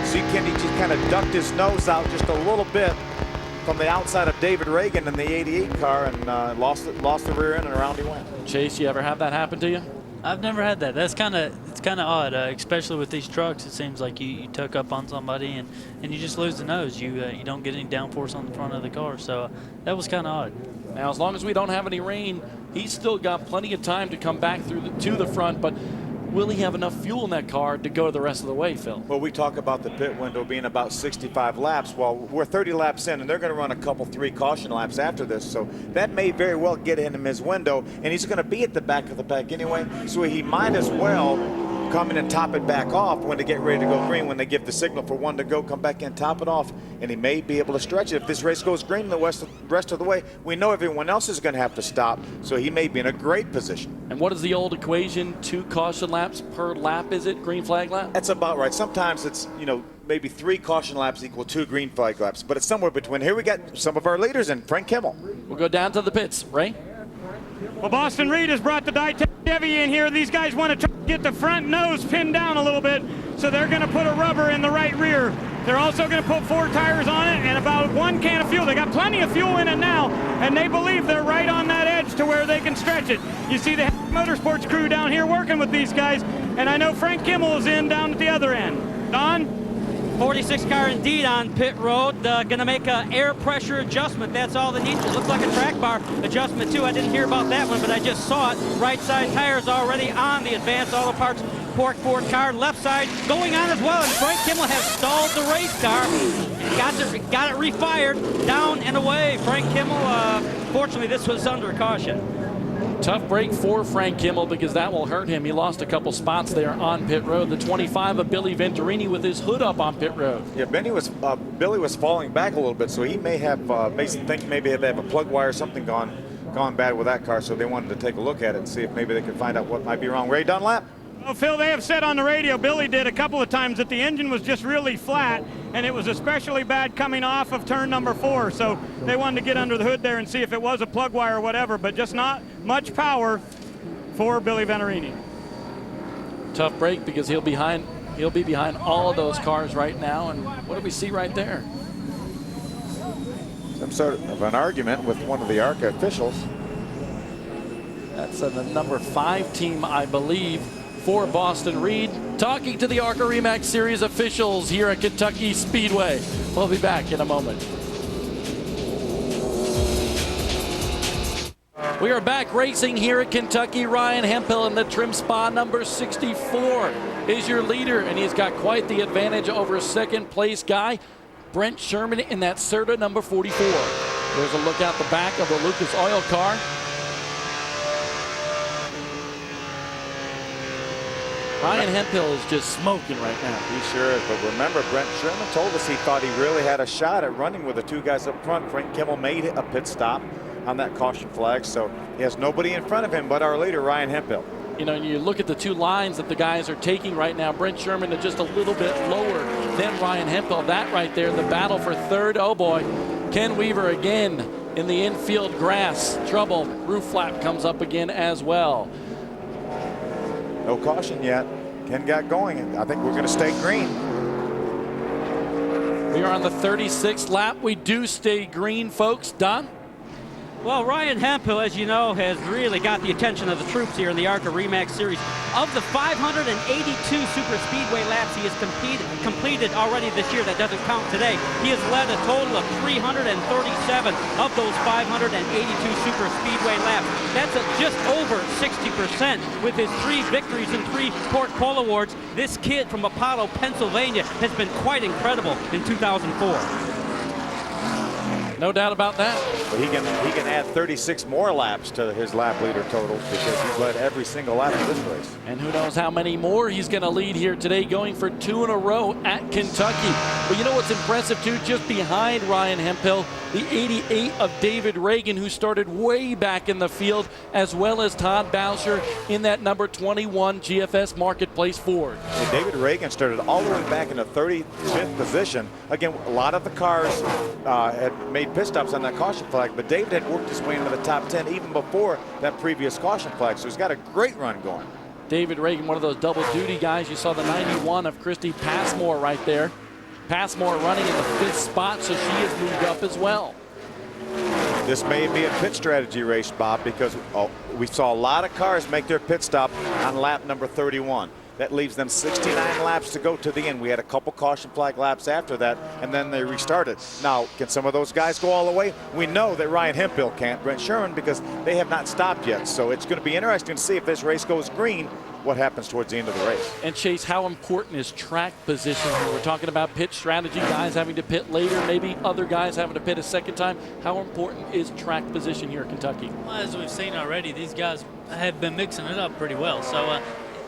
[SPEAKER 4] See, Kenny just kind of ducked his nose out just a little bit from the outside of David Reagan in the 88 car and lost the rear end, and around he went.
[SPEAKER 1] Chase, you ever have that happen to you?
[SPEAKER 11] I've never had that. It's kind of odd, especially with these trucks. It seems like you tuck up on somebody and you just lose the nose. You don't get any downforce on the front of the car. So that was kind of odd.
[SPEAKER 1] Now, as long as we don't have any rain, he's still got plenty of time to come back to the front. But will he have enough fuel in that car to go the rest of the way, Phil?
[SPEAKER 4] Well, we talk about the pit window being about 65 laps. Well, we're 30 laps in, and they're going to run a couple 3 caution laps after this. So that may very well get him his window, and he's going to be at the back of the pack anyway. So he might as well come in and top it back off when they get ready to go green, when they give the signal for one to go, come back in, top it off, and he may be able to stretch it. If this race goes green the rest of the way, we know everyone else is going to have to stop, so he may be in a great position.
[SPEAKER 1] And what is the old equation? 2 caution laps per lap, is it? Green flag lap?
[SPEAKER 4] That's about right. Sometimes it's, maybe 3 caution laps equal 2 green flag laps, but it's somewhere between. Here we got some of our leaders in, Frank Kimmel.
[SPEAKER 1] We'll go down to the pits. Ray?
[SPEAKER 3] Well, Boston Reed has brought the Dytek Chevy in here. These guys want to try to get the front nose pinned down a little bit, so they're going to put a rubber in the right rear. They're also going to put 4 tires on it and about 1 can of fuel. They got plenty of fuel in it now, and they believe they're right on that edge to where they can stretch it. You see the Motorsports crew down here working with these guys, and I know Frank Kimmel is in down at the other end. Don?
[SPEAKER 2] 46 car indeed on pit road. Going to make an air pressure adjustment. That's all they need. It looks like a track bar adjustment too. I didn't hear about that one, but I just saw it. Right side tires already on the Advanced Auto Parts Pork Ford car. Left side going on as well. And Frank Kimmel has stalled the race car. Got it refired. Down and away. Frank Kimmel, fortunately, this was under caution.
[SPEAKER 1] Tough break for Frank Kimmel because that will hurt him. He lost a couple spots there on pit road. The 25 of Billy Venturini with his hood up on pit road.
[SPEAKER 4] Yeah, Billy was falling back a little bit, so he may have maybe they have a plug wire or something gone bad with that car. So they wanted to take a look at it and see if maybe they could find out what might be wrong. Ray Dunlap.
[SPEAKER 3] Well, Phil, they have said on the radio, Billy did a couple of times, that the engine was just really flat, and it was especially bad coming off of turn number 4. So they wanted to get under the hood there and see if it was a plug wire or whatever, but just not much power for Billy Venturini.
[SPEAKER 1] Tough break because he'll be behind all of those cars right now. And what do we see right there?
[SPEAKER 4] Some sort of an argument with one of the ARCA officials.
[SPEAKER 1] That's the number 5 team, I believe, for Boston Reed, talking to the ARCA RE/MAX Series officials here at Kentucky Speedway. We'll be back in a moment. We are back racing here at Kentucky. Ryan Hemphill in the trim spot number 64 is your leader, and he's got quite the advantage over second place guy Brent Sherman in that Serta number 44. There's a look out the back of the Lucas Oil car. Ryan Hemphill is just smoking right now.
[SPEAKER 4] He sure is, but remember, Brent Sherman told us he thought he really had a shot at running with the 2 guys up front. Frank Kimmel made a pit stop on that caution flag, so he has nobody in front of him but our leader, Ryan Hemphill.
[SPEAKER 1] You look at the 2 lines that the guys are taking right now. Brent Sherman is just a little bit lower than Ryan Hemphill. That right there, the battle for third. Oh boy, Ken Weaver again in the infield grass. Trouble. Roof flap comes up again as well.
[SPEAKER 4] No caution yet. Ken got going, and I think we're going to stay green.
[SPEAKER 1] We are on the 36th lap. We do stay green, folks. Don?
[SPEAKER 2] Well, Ryan Hemphill, as you know, has really got the attention of the troops here in the ARCA RE/MAX Series. Of the 582 super speedway laps he has completed already this year, that doesn't count today, he has led a total of 337 of those 582 super speedway laps. That's just over 60% with his 3 victories and 3 Port Pole awards. This kid from Apollo, Pennsylvania has been quite incredible in 2004.
[SPEAKER 1] No doubt about that.
[SPEAKER 4] But he can add 36 more laps to his lap leader totals because he's led every single lap of this race.
[SPEAKER 1] And who knows how many more he's going to lead here today, going for 2 in a row at Kentucky. But you know what's impressive too? Just behind Ryan Hemphill, the 88 of David Reagan, who started way back in the field, as well as Todd Boucher in that number 21 GFS Marketplace Ford.
[SPEAKER 4] And David Reagan started all the way back in the 35th position. Again, a lot of the cars had made pit stops on that caution flag, but David had worked his way into the top 10 even before that previous caution flag, so he's got a great run going.
[SPEAKER 1] David Reagan, one of those double duty guys. You saw the 91 of Christy Passmore right there. Passmore running in the 5th spot, so she has moved up as well.
[SPEAKER 4] This may be a pit strategy race, Bob, because we saw a lot of cars make their pit stop on lap number 31. That leaves them 69 laps to go to the end. We had a couple caution flag laps after that, and then they restarted. Now, can some of those guys go all the way? We know that Ryan Hemphill can't, Brent Sherman, because they have not stopped yet. So it's going to be interesting to see if this race goes green, what happens towards the end of the race.
[SPEAKER 1] And Chase, how important is track position? We're talking about pit strategy, guys having to pit later, maybe other guys having to pit a second time. How important is track position here at Kentucky?
[SPEAKER 11] Well, as we've seen already, these guys have been mixing it up pretty well. So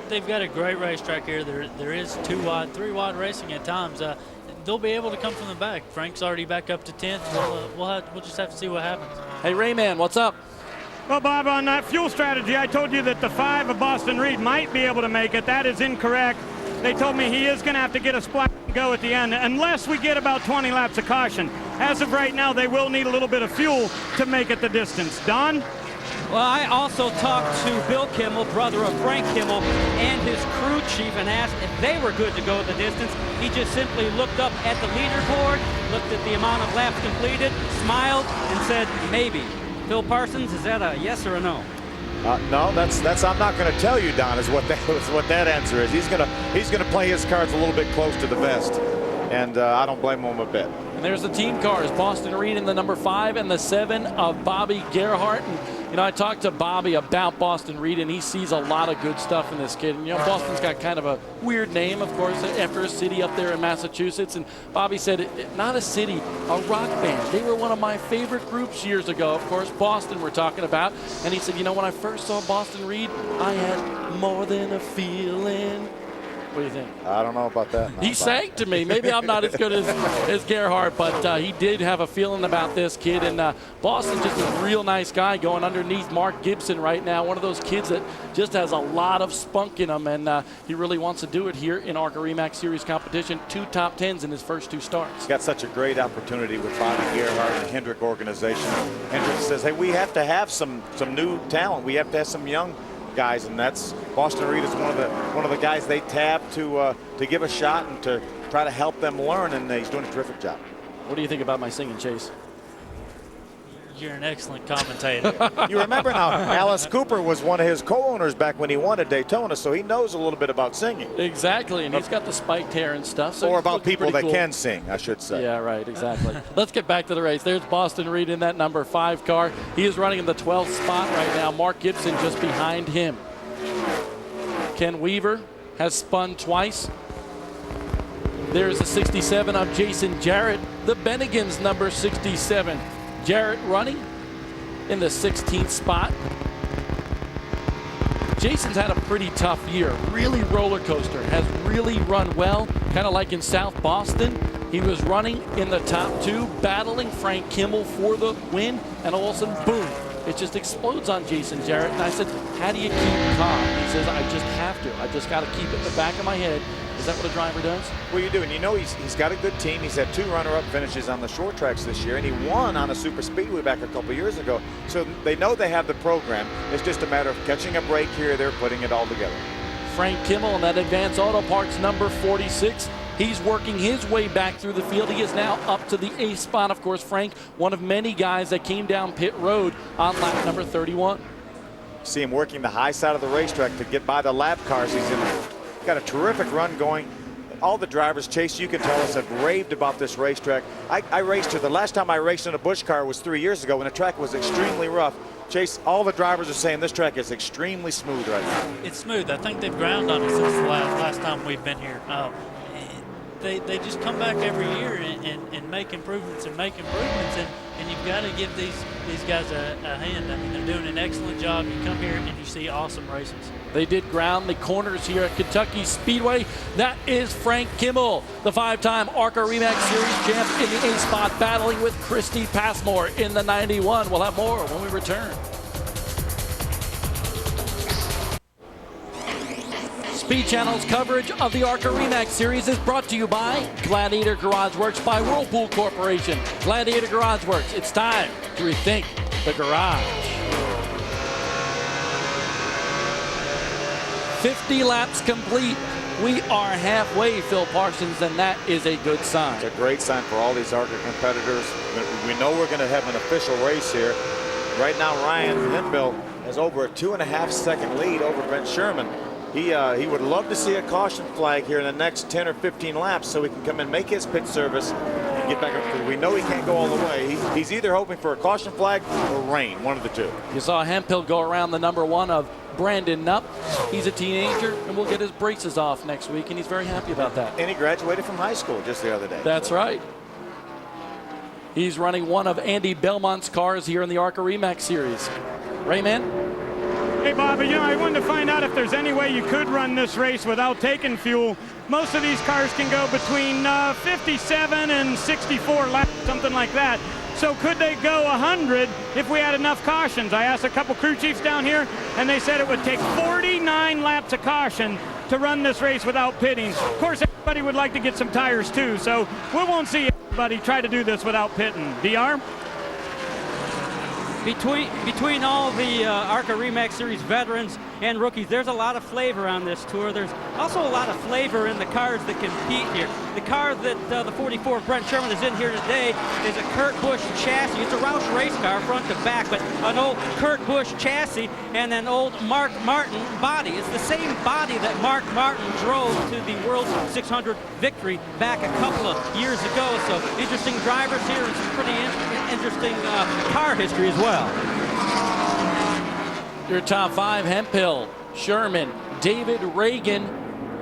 [SPEAKER 11] they've got a great racetrack here. There is 2 wide, 3 wide racing at times. They'll be able to come from the back. Frank's already back up to 10th. We'll just have to see what happens.
[SPEAKER 1] Hey, Rayman, what's up?
[SPEAKER 3] Well, Bob, on that fuel strategy, I told you that the 5 of Boston Reed might be able to make it. That is incorrect. They told me he is going to have to get a splash and go at the end, unless we get about 20 laps of caution. As of right now, they will need a little bit of fuel to make it the distance. Don?
[SPEAKER 2] Well, I also talked to Bill Kimmel, brother of Frank Kimmel, and his crew chief, and asked if they were good to go the distance. He just simply looked up at the leaderboard, looked at the amount of laps completed, smiled, and said, maybe. Phil Parsons, is that a yes or a no?
[SPEAKER 4] No, that's. I'm not going to tell you, Don, is what that answer is. He's gonna play his cards a little bit close to the vest, and I don't blame him a bit.
[SPEAKER 1] And there's the team cars. Boston Reed in the number 5 and the 7 of Bobby Gerhardt. And, you know, I talked to Bobby about Boston Reed, and he sees a lot of good stuff in this kid. And, you know, Boston's got kind of a weird name, of course, after a city up there in Massachusetts. And Bobby said, not a city, a rock band. They were one of my favorite groups years ago. Of course, Boston we're talking about. And he said, you know, when I first saw Boston Reed, I had more than a feeling. What do you think?
[SPEAKER 4] I don't know about that.
[SPEAKER 1] He sang to me. Maybe I'm not as good as Gerhardt, but he did have a feeling about this kid. And Boston's just a real nice guy going underneath Mark Gibson right now. One of those kids that just has a lot of spunk in him, and he really wants to do it here in ARCA RE/MAX Series competition. 2 top 10s in his first 2 starts.
[SPEAKER 4] He's got such a great opportunity with Bobby Gerhardt and the Hendrick organization. Hendrick says, hey, we have to have some new talent. We have to have some young guys, and that's Boston Reed is one of the guys they tap to give a shot and to try to help them learn, and he's doing a terrific job.
[SPEAKER 1] What do you think about my singing, Chase?
[SPEAKER 11] You're an excellent commentator.
[SPEAKER 4] You remember now, Alice Cooper was one of his co-owners back when he won at Daytona, so he knows a little bit about singing.
[SPEAKER 1] Exactly, and he's got the spiked hair and stuff. So
[SPEAKER 4] or about people that
[SPEAKER 1] cool.
[SPEAKER 4] can sing, I should say.
[SPEAKER 1] Yeah, right, exactly. Let's get back to the race. There's Boston Reed in that number 5 car. He is running in the 12th spot right now. Mark Gibson just behind him. Ken Weaver has spun twice. There's the 67 of Jason Jarrett, the Bennigan's number 67. Jarrett running in the 16th spot. Jason's had a pretty tough year, really roller coaster, has really run well, kind of like in South Boston. He was running in the top 2, battling Frank Kimmel for the win, and all of a sudden, boom, it just explodes on Jason Jarrett. And I said, how do you keep calm? He says, I just have to. I just got to keep it in the back of my head. Is that what a driver does?
[SPEAKER 4] Well, you do, and you know he's got a good team. He's had 2 runner-up finishes on the short tracks this year, and he won on a super speedway back a couple years ago. So they know they have the program. It's just a matter of catching a break here or there, putting it all together.
[SPEAKER 1] Frank Kimmel in that Advanced Auto Parts number 46. He's working his way back through the field. He is now up to the 8th spot. Of course, Frank, one of many guys that came down pit road on lap number 31.
[SPEAKER 4] See him working the high side of the racetrack to get by the lap cars. He's got a terrific run going. All the drivers, Chase, you can tell us, have raved about this racetrack. I raced here. The last time I raced in a Busch car was 3 years ago when the track was extremely rough. Chase, all the drivers are saying this track is extremely smooth right now.
[SPEAKER 11] It's smooth. I think they've ground on it since the last time we've been here. They just come back every year and make improvements and you've got to give these guys a hand. I mean, they're doing an excellent job. You come here and you see awesome races.
[SPEAKER 1] They did ground the corners here at Kentucky Speedway. That is Frank Kimmel, the 5-time ARCA RE/MAX Series champ in the 8th spot, battling with Christy Passmore in the 91. We'll have more when we return. Speed Channel's coverage of the ARCA RE/MAX Series is brought to you by Gladiator Garage Works by Whirlpool Corporation. Gladiator Garage Works, it's time to rethink the garage. 50 laps complete. We are halfway, Phil Parsons, and that is a good sign.
[SPEAKER 4] It's a great sign for all these ARCA competitors. We know we're going to have an official race here. Right now, Ryan Hemphill has over a 2.5-second lead over Brent Sherman. He would love to see a caution flag here in the next 10 or 15 laps so he can come and make his pit service and get back up, because we know he can't go all the way. He's either hoping for a caution flag or rain, one of the 2.
[SPEAKER 1] You saw Hemphill go around the number 1 of Brandon Nupp. He's a teenager and will get his braces off next week, and he's very happy about that.
[SPEAKER 4] And he graduated from high school just the other day.
[SPEAKER 1] That's right. He's running one of Andy Belmont's cars here in the ARCA RE/MAX Series. Rayman?
[SPEAKER 3] Hey, Bob, I wanted to find out if there's any way you could run this race without taking fuel. Most of these cars can go between 57 and 64 laps, something like that. So could they go 100 if we had enough cautions? I asked a couple crew chiefs down here, and they said it would take 49 laps of caution to run this race without pitting. Of course, everybody would like to get some tires too, so we won't see everybody try to do this without pitting. DR?
[SPEAKER 2] Between all the ARCA RE/MAX Series veterans and rookies, there's a lot of flavor on this tour. There's also a lot of flavor in the cars that compete here. The car that the 44 Brent Sherman is in here today is a Kurt Busch chassis. It's a Roush race car, front to back, but an old Kurt Busch chassis and an old Mark Martin body. It's the same body that Mark Martin drove to the World 600 victory back a couple of years ago. So interesting drivers here and some pretty interesting car history as well.
[SPEAKER 1] Your top 5, Hemphill, Sherman, David Reagan.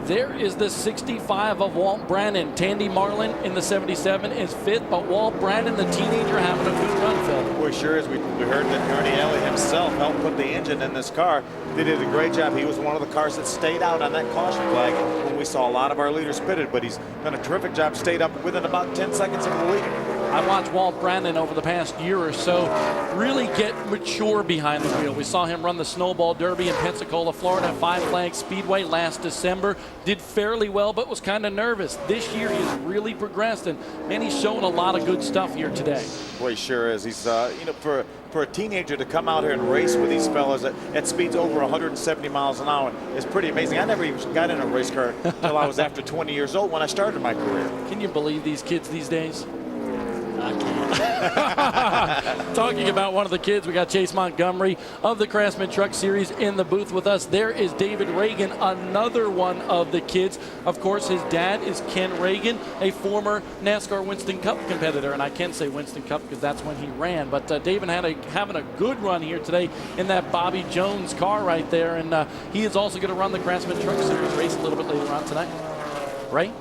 [SPEAKER 1] There is the 65 of Walt Brannon. Tandy Marlin in the 77 is 5th, but Walt Brannon, the teenager, having a good run, Phil.
[SPEAKER 4] Boy, sure is. We heard that Ernie Ellie himself helped put the engine in this car. They did a great job. He was one of the cars that stayed out on that caution flag when we saw a lot of our leaders pitted, but he's done a terrific job, stayed up within about 10 seconds of the lead.
[SPEAKER 1] I watched Walt Brannon over the past year or so really get mature behind the wheel. We saw him run the Snowball Derby in Pensacola, Florida, at Five Flags Speedway last December. Did fairly well, but was kind of nervous. This year, he's really progressed, and man, he's showing a lot of good stuff here today.
[SPEAKER 4] Boy, he sure is. He's, for a teenager to come out here and race with these fellas at speeds over 170 miles an hour is pretty amazing. I never even got in a race car until I was after 20 years old when I started my career.
[SPEAKER 1] Can you believe these kids these days? I can't. Talking about one of the kids, we got Chase Montgomery of the Craftsman Truck Series in the booth with us. There is David Reagan, another one of the kids. Of course, his dad is Ken Reagan, a former NASCAR Winston Cup competitor, and I can say Winston Cup because that's when he ran. But David having a good run here today in that Bobby Jones car right there, and he is also going to run the Craftsman Truck Series race a little bit later on tonight. Right?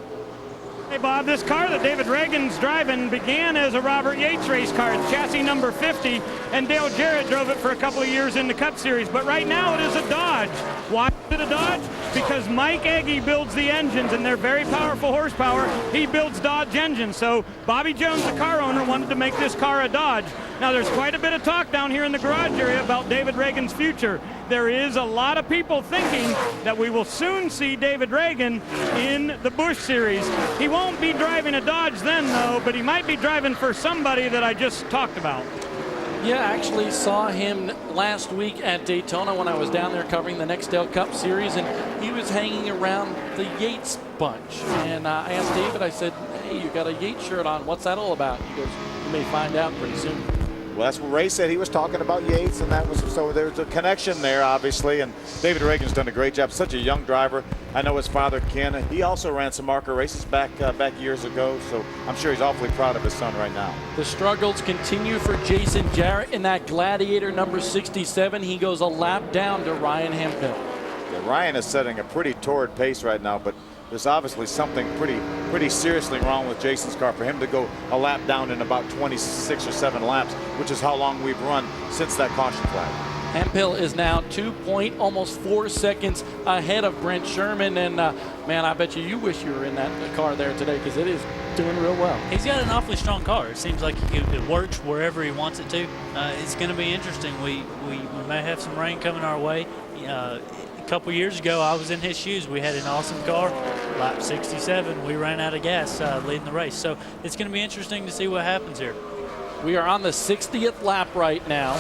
[SPEAKER 3] Hey, Bob, this car that David Reagan's driving began as a Robert Yates race car, chassis number 50, and Dale Jarrett drove it for a couple of years in the Cup Series, but right now it is a Dodge. Why is it a Dodge? Because Mike Egge builds the engines, and they're very powerful horsepower. He builds Dodge engines, so Bobby Jones, the car owner, wanted to make this car a Dodge. Now, there's quite a bit of talk down here in the garage area about David Reagan's future. There is a lot of people thinking that we will soon see David Reagan in the Busch Series. He won't be driving a Dodge then, though, but he might be driving for somebody that I just talked about.
[SPEAKER 1] Yeah, I actually saw him last week at Daytona when I was down there covering the Nextel Cup Series, and he was hanging around the Yates bunch. And I asked David, I said, hey, you got a Yates shirt on. What's that all about? He goes, you may find out pretty soon.
[SPEAKER 4] Well, that's what Ray said. He was talking about Yates, and that was so there's a connection there, obviously. And David Reagan's done a great job. Such a young driver. I know his father, Ken. He also ran some ARCA races back years ago, so I'm sure he's awfully proud of his son right now.
[SPEAKER 1] The struggles continue for Jason Jarrett in that Gladiator number 67. He goes a lap down to Ryan Hemphill.
[SPEAKER 4] Yeah, Ryan is setting a pretty torrid pace right now, but there's obviously something pretty seriously wrong with Jason's car for him to go a lap down in about 26 or 7 laps, which is how long we've run since that caution flag.
[SPEAKER 1] Hemphill is now almost 4 seconds ahead of Brent Sherman, and man, I bet you wish you were in that car there today because it is doing real well.
[SPEAKER 11] He's got an awfully strong car. It seems like it works wherever he wants it to. It's going to be interesting. We may have some rain coming our way. A couple years ago, I was in his shoes. We had an awesome car. Lap 67, we ran out of gas leading the race. So it's going to be interesting to see what happens here.
[SPEAKER 1] We are on the 60th lap right now.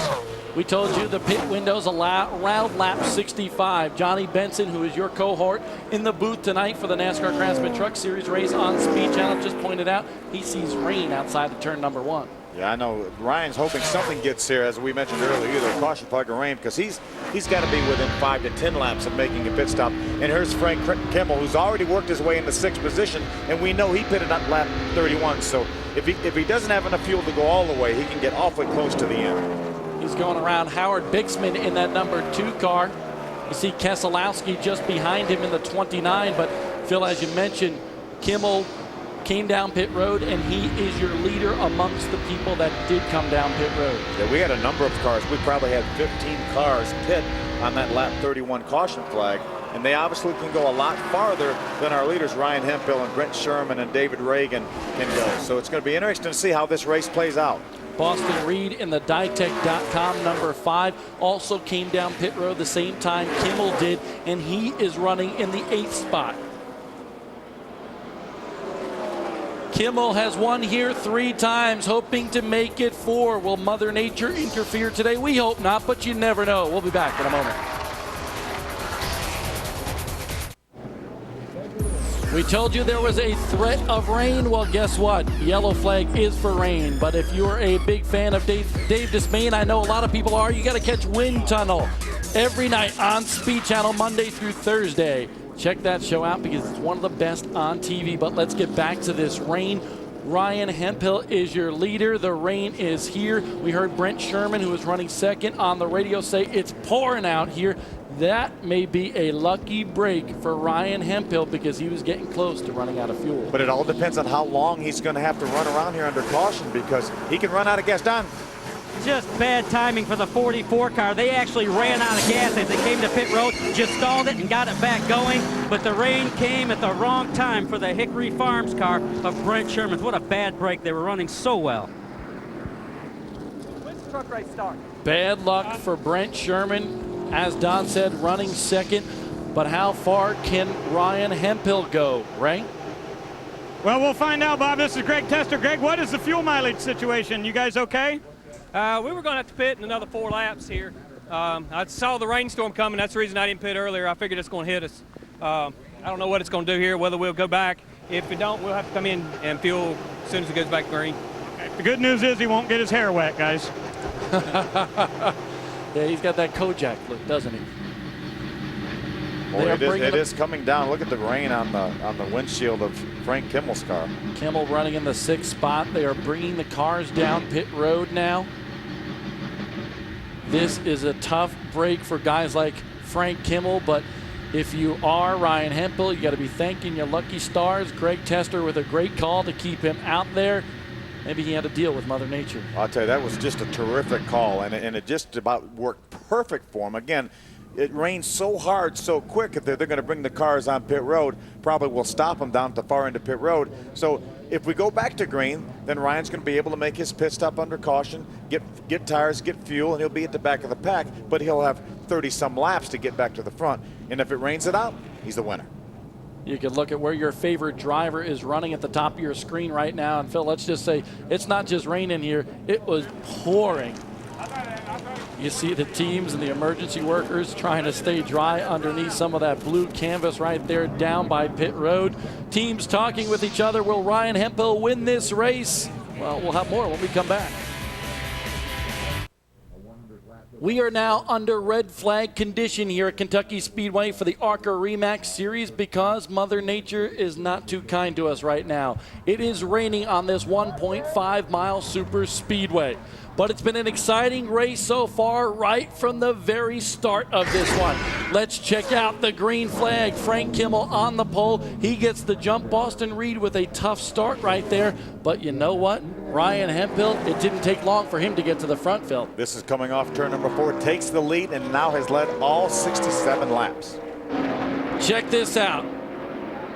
[SPEAKER 1] We told you the pit window's around lap 65. Johnny Benson, who is your cohort in the booth tonight for the NASCAR Craftsman Truck Series race on Speed Channel, just pointed out he sees rain outside of turn number 1.
[SPEAKER 4] Yeah, I know. Ryan's hoping something gets here, as we mentioned earlier, either a caution flag or rain, because he's got to be within 5 to 10 laps of making a pit stop. And here's Frank Kimmel, who's already worked his way into 6th position, and we know he pitted at lap 31. So if he doesn't have enough fuel to go all the way, he can get awfully close to the end.
[SPEAKER 1] He's going around Howard Bixman in that number 2 car. You see Keselowski just behind him in the 29, but Phil, as you mentioned, Kimmel came down pit road, and he is your leader amongst the people that did come down pit road.
[SPEAKER 4] Yeah, we had a number of cars. We probably had 15 cars pit on that lap 31 caution flag, and they obviously can go a lot farther than our leaders, Ryan Hemphill and Brent Sherman and David Reagan, can go. So it's going to be interesting to see how this race plays out.
[SPEAKER 1] Boston Reed in the Ditech.com number 5 also came down pit road the same time Kimmel did, and he is running in the 8th spot. Kimmel has won here 3 times, hoping to make it 4. Will Mother Nature interfere today? We hope not, but you never know. We'll be back in a moment. We told you there was a threat of rain. Well, guess what? Yellow flag is for rain. But if you're a big fan of Dave Dismayne, I know a lot of people are, you got to catch Wind Tunnel every night on Speed Channel, Monday through Thursday. Check that show out because it's one of the best on TV. But let's get back to this rain. Ryan Hemphill is your leader. The rain is here. We heard Brent Sherman, who was running second, on the radio say it's pouring out here. That may be a lucky break for Ryan Hemphill because he was getting close to running out of fuel.
[SPEAKER 4] But it all depends on how long he's going to have to run around here under caution, because he can run out of gas. Don.
[SPEAKER 2] Just bad timing for the 44 car. They actually ran out of gas as they came to pit road, just stalled it and got it back going. But the rain came at the wrong time for the Hickory Farms car of Brent Sherman's. What a bad break. They were running so well.
[SPEAKER 7] When's the truck race start?
[SPEAKER 1] Bad luck for Brent Sherman. As Don said, running second. But how far can Ryan Hemphill go, Ray?
[SPEAKER 3] Well, we'll find out, Bob. This is Greg Tester. Greg, what is the fuel mileage situation? You guys okay?
[SPEAKER 12] We were going to have to pit in another 4 laps here. I saw the rainstorm coming. That's the reason I didn't pit earlier. I figured it's going to hit us. I don't know what it's going to do here, whether we'll go back. If we don't, we'll have to come in and fuel as soon as it goes back green.
[SPEAKER 3] The good news is he won't get his hair wet, guys.
[SPEAKER 1] Yeah, he's got that Kojak look, doesn't he?
[SPEAKER 4] Boy, it is coming down. Look at the rain on the windshield of Frank Kimmel's car.
[SPEAKER 1] Kimmel running in the 6th spot. They are bringing the cars down pit road now. This is a tough break for guys like Frank Kimmel, but if you are Ryan Hemphill, you got to be thanking your lucky stars. Greg Tester with a great call to keep him out there. Maybe he had to deal with Mother Nature.
[SPEAKER 4] I'll tell you, that was just a terrific call, and it just about worked perfect for him. Again, it rained so hard, so quick, that they're going to bring the cars on pit road, probably will stop them down at the far end of pit road. So if we go back to green, then Ryan's going to be able to make his pit stop under caution, get tires, get fuel, and he'll be at the back of the pack, but he'll have 30-some laps to get back to the front. And if it rains it out, he's the winner.
[SPEAKER 1] You can look at where your favorite driver is running at the top of your screen right now. And Phil, let's just say it's not just raining here. It was pouring. You see the teams and the emergency workers trying to stay dry underneath some of that blue canvas right there down by pit road. Teams talking with each other. Will Ryan Hemphill win this race? Well, we'll have more when we come back. We are now under red flag condition here at Kentucky Speedway for the ARCA RE/MAX Series because Mother Nature is not too kind to us right now. It is raining on this 1.5-mile super speedway. But it's been an exciting race so far right from the very start of this one. Let's check out the green flag. Frank Kimmel on the pole. He gets the jump. Boston Reed with a tough start right there. But you know what? Ryan Hemphill, it didn't take long for him to get to the front, Phil.
[SPEAKER 4] This is coming off turn number 4, takes the lead, and now has led all 67 laps.
[SPEAKER 1] Check this out.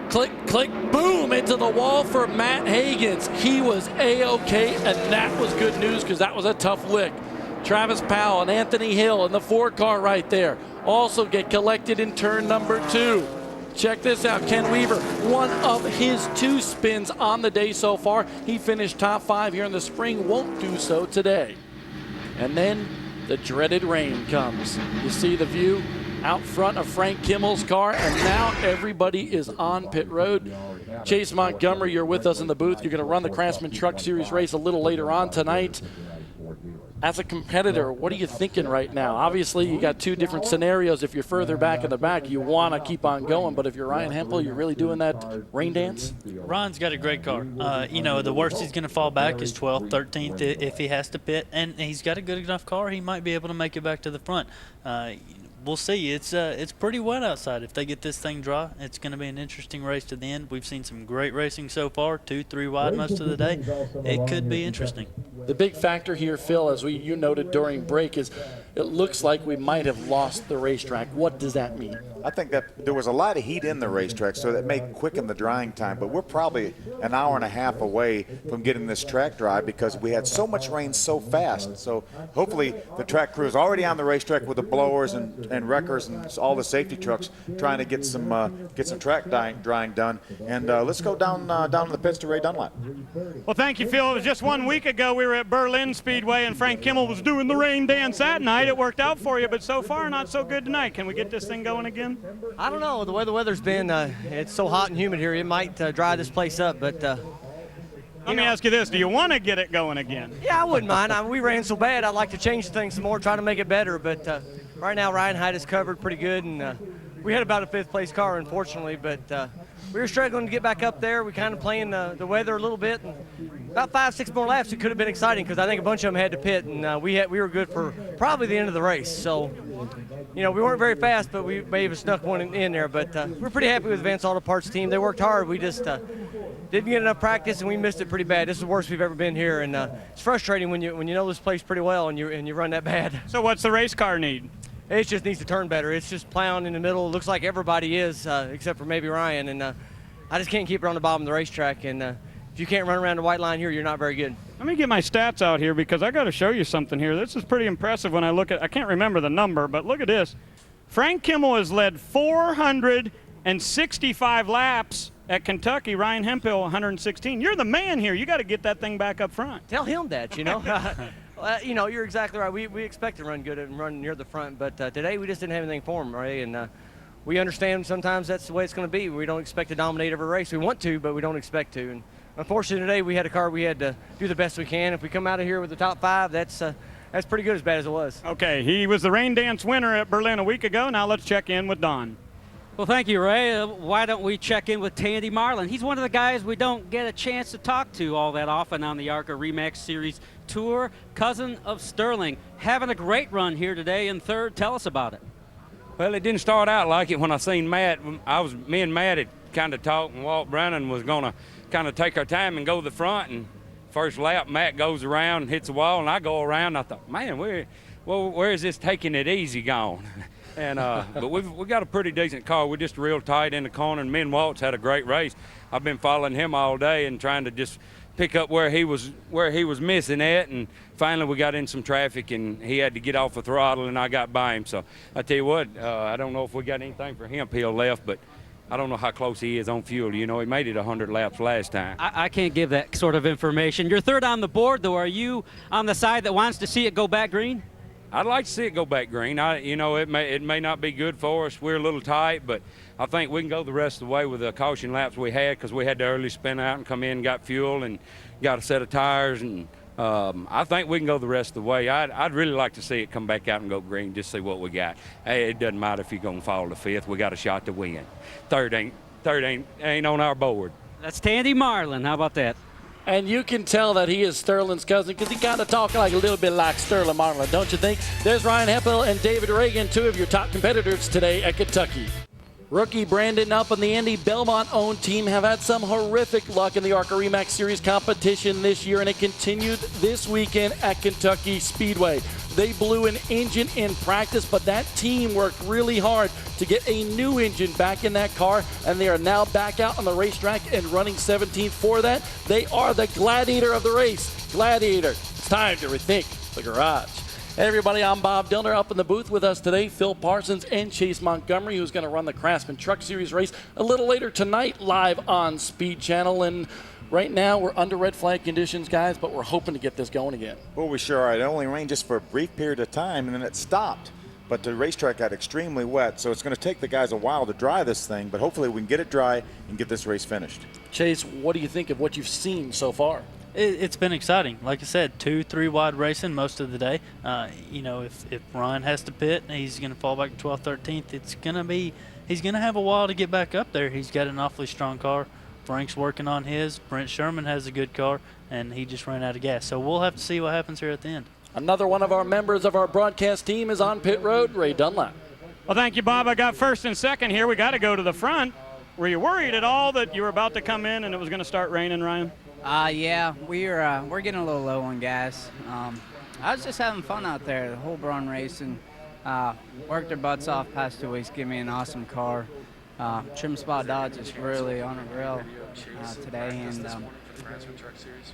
[SPEAKER 1] Click, click, boom, into the wall for Matt Hagens. He was A-OK, and that was good news because that was a tough lick. Travis Powell and Anthony Hill in the 4 car right there also get collected in turn number 2. Check this out, Ken Weaver, one of his 2 spins on the day so far. He finished top 5 here in the spring, won't do so today. And then the dreaded rain comes. You see the view out front of Frank Kimmel's car, and now everybody is on pit road. Chase Montgomery, you're with us in the booth. You're going to run the Craftsman Truck Series race a little later on tonight. As a competitor, what are you thinking right now? Obviously, you got 2 different scenarios. If you're further back in the back, you want to keep on going. But if you're Ryan Hemphill, you're really doing that rain dance?
[SPEAKER 11] Ryan's got a great car. You know, the worst he's going to fall back is 12th, 13th if he has to pit. And he's got a good enough car, he might be able to make it back to the front. we'll see. It's pretty wet outside. If they get this thing dry, it's going to be an interesting race to the end. We've seen some great racing so far, 2-3 wide most of the day. It could be interesting.
[SPEAKER 1] The big factor here, Phil, as you noted during break, is it looks like we might have lost the racetrack. What does that mean?
[SPEAKER 4] I think that there was a lot of heat in the racetrack, so that may quicken the drying time, but we're probably an hour and a half away from getting this track dry because we had so much rain so fast. So hopefully the track crew is already on the racetrack with the blowers and wreckers and all the safety trucks trying to get some track drying done. And let's go down to the pits to Ray Dunlap.
[SPEAKER 3] Well, thank you, Phil. It was just 1 week ago we were at Berlin Speedway and Frank Kimmel was doing the rain dance that night. It worked out for you, but so far not so good tonight. Can we get this thing going again?
[SPEAKER 13] I don't know. The way the weather's been, it's so hot and humid here, it might dry this place up, but
[SPEAKER 3] let me ask you this. Do you want to get it going again?
[SPEAKER 13] Yeah, I wouldn't mind. We ran so bad, I'd like to change things some more, try to make it better, but right now Ryan had us covered pretty good, and we had about a 5th place car, unfortunately, but we were struggling to get back up there. We kind of playing the weather a little bit, and about 5-6 more laps, it could have been exciting because I think a bunch of them had to pit, and we were good for probably the end of the race. So, you know, we weren't very fast, but we may have snuck one in there. But we're pretty happy with the Advanced Auto Parts team. They worked hard. We just didn't get enough practice, and we missed it pretty bad. This is the worst we've ever been here, and it's frustrating when you know this place pretty well and you run that bad.
[SPEAKER 3] So what's the race car need?
[SPEAKER 13] It just needs to turn better. It's just plowing in the middle. It looks like everybody is, except for maybe Ryan, and I just can't keep her on the bottom of the racetrack, and if you can't run around the white line here, you're not very good.
[SPEAKER 3] Let me get my stats out here because I got to show you something here. This is pretty impressive when I look at, I can't remember the number, but look at this. Frank Kimmel has led 465 laps at Kentucky. Ryan Hemphill, 116. You're the man here. You got to get that thing back up front.
[SPEAKER 13] Tell him that, you know. You know, you're exactly right. We expect to run good and run near the front, but today we just didn't have anything for him, Ray, and we understand sometimes that's the way it's going to be. We don't expect to dominate every race. We want to, but we don't expect to. And unfortunately, today we had a car we had to do the best we can. If we come out of here with the top 5, that's pretty good, as bad as it was.
[SPEAKER 3] Okay, he was the rain dance winner at Berlin a week ago. Now let's check in with Don.
[SPEAKER 2] Well, thank you, Ray. Why don't we check in with Tandy Marlin? He's one of the guys we don't get a chance to talk to all that often on the ARCA RE/MAX Series Tour. Cousin of Sterling, having a great run here today in 3rd. Tell us about it.
[SPEAKER 14] Well, it didn't start out like it when I seen Matt. Me and Matt had kind of talked, and Walt Brannon was going to kind of take our time and go to the front. And first lap, Matt goes around and hits the wall, and I go around. And I thought, man, where is this taking it easy gone? And but we got a pretty decent car. We're just real tight in the corner, and me and Walt's had a great race. I've been following him all day and trying to just pick up where he was missing at, and finally we got in some traffic and he had to get off the throttle and I got by him. So I tell you what, I don't know if we got anything for Hemphill left, but I don't know how close he is on fuel. You know, he made it 100 laps last time.
[SPEAKER 2] I can't give that sort of information. You're 3rd on the board, though. Are you on the side that wants to see it go back green?
[SPEAKER 14] I'd like to see it go back green. You know, it may not be good for us. We're a little tight, but I think we can go the rest of the way with the caution laps we had because we had to early spin out and come in and got fuel and got a set of tires. And I think we can go the rest of the way. I'd really like to see it come back out and go green, just see what we got. Hey, it doesn't matter if you're going to fall to 5th. We got a shot to win. 3rd ain't on our board.
[SPEAKER 2] That's Tandy Marlin. How about that?
[SPEAKER 1] And you can tell that he is Sterling's cousin because he kind of talking like a little bit like Sterling Marlin, don't you think? There's Ryan Hemphill and David Reagan, 2 of your top competitors today at Kentucky. Rookie Brandon up on the Indy Belmont-owned team have had some horrific luck in the ARCA RE/MAX Series competition this year, and it continued this weekend at Kentucky Speedway. They blew an engine in practice, but that team worked really hard to get a new engine back in that car, and they are now back out on the racetrack and running 17th for that. They are the gladiator of the race. Gladiator, it's time to rethink the garage. Hey everybody, I'm Bob Dillner. Up in the booth with us today, Phil Parsons and Chase Montgomery, who's going to run the Craftsman Truck Series race a little later tonight live on Speed Channel. And right now we're under red flag conditions, guys, but we're hoping to get this going again.
[SPEAKER 4] Well, we sure are. It only rained just for a brief period of time, and then it stopped. But the racetrack got extremely wet, so it's going to take the guys a while to dry this thing, but hopefully we can get it dry and get this race finished.
[SPEAKER 1] Chase, what do you think of what you've seen so far?
[SPEAKER 11] It's been exciting. Like I said, 2-3 wide racing most of the day. You know, if Ryan has to pit, he's going to fall back to 12th, 13th. He's going to have a while to get back up there. He's got an awfully strong car. Frank's working on his. Brent Sherman has a good car, and he just ran out of gas. So we'll have to see what happens here at the end.
[SPEAKER 1] Another one of our members of our broadcast team is on pit road, Ray Dunlap.
[SPEAKER 3] Well, thank you, Bob. I got first and second here. We got to go to the front. Were you worried at all that you were about to come in and it was going to start raining, Ryan?
[SPEAKER 15] Yeah, we're getting a little low on gas. I was just having fun out there, the whole Braun racing. Worked their butts off past 2 weeks, give me an awesome car. Trim Spot Dodge is really on a grill today, and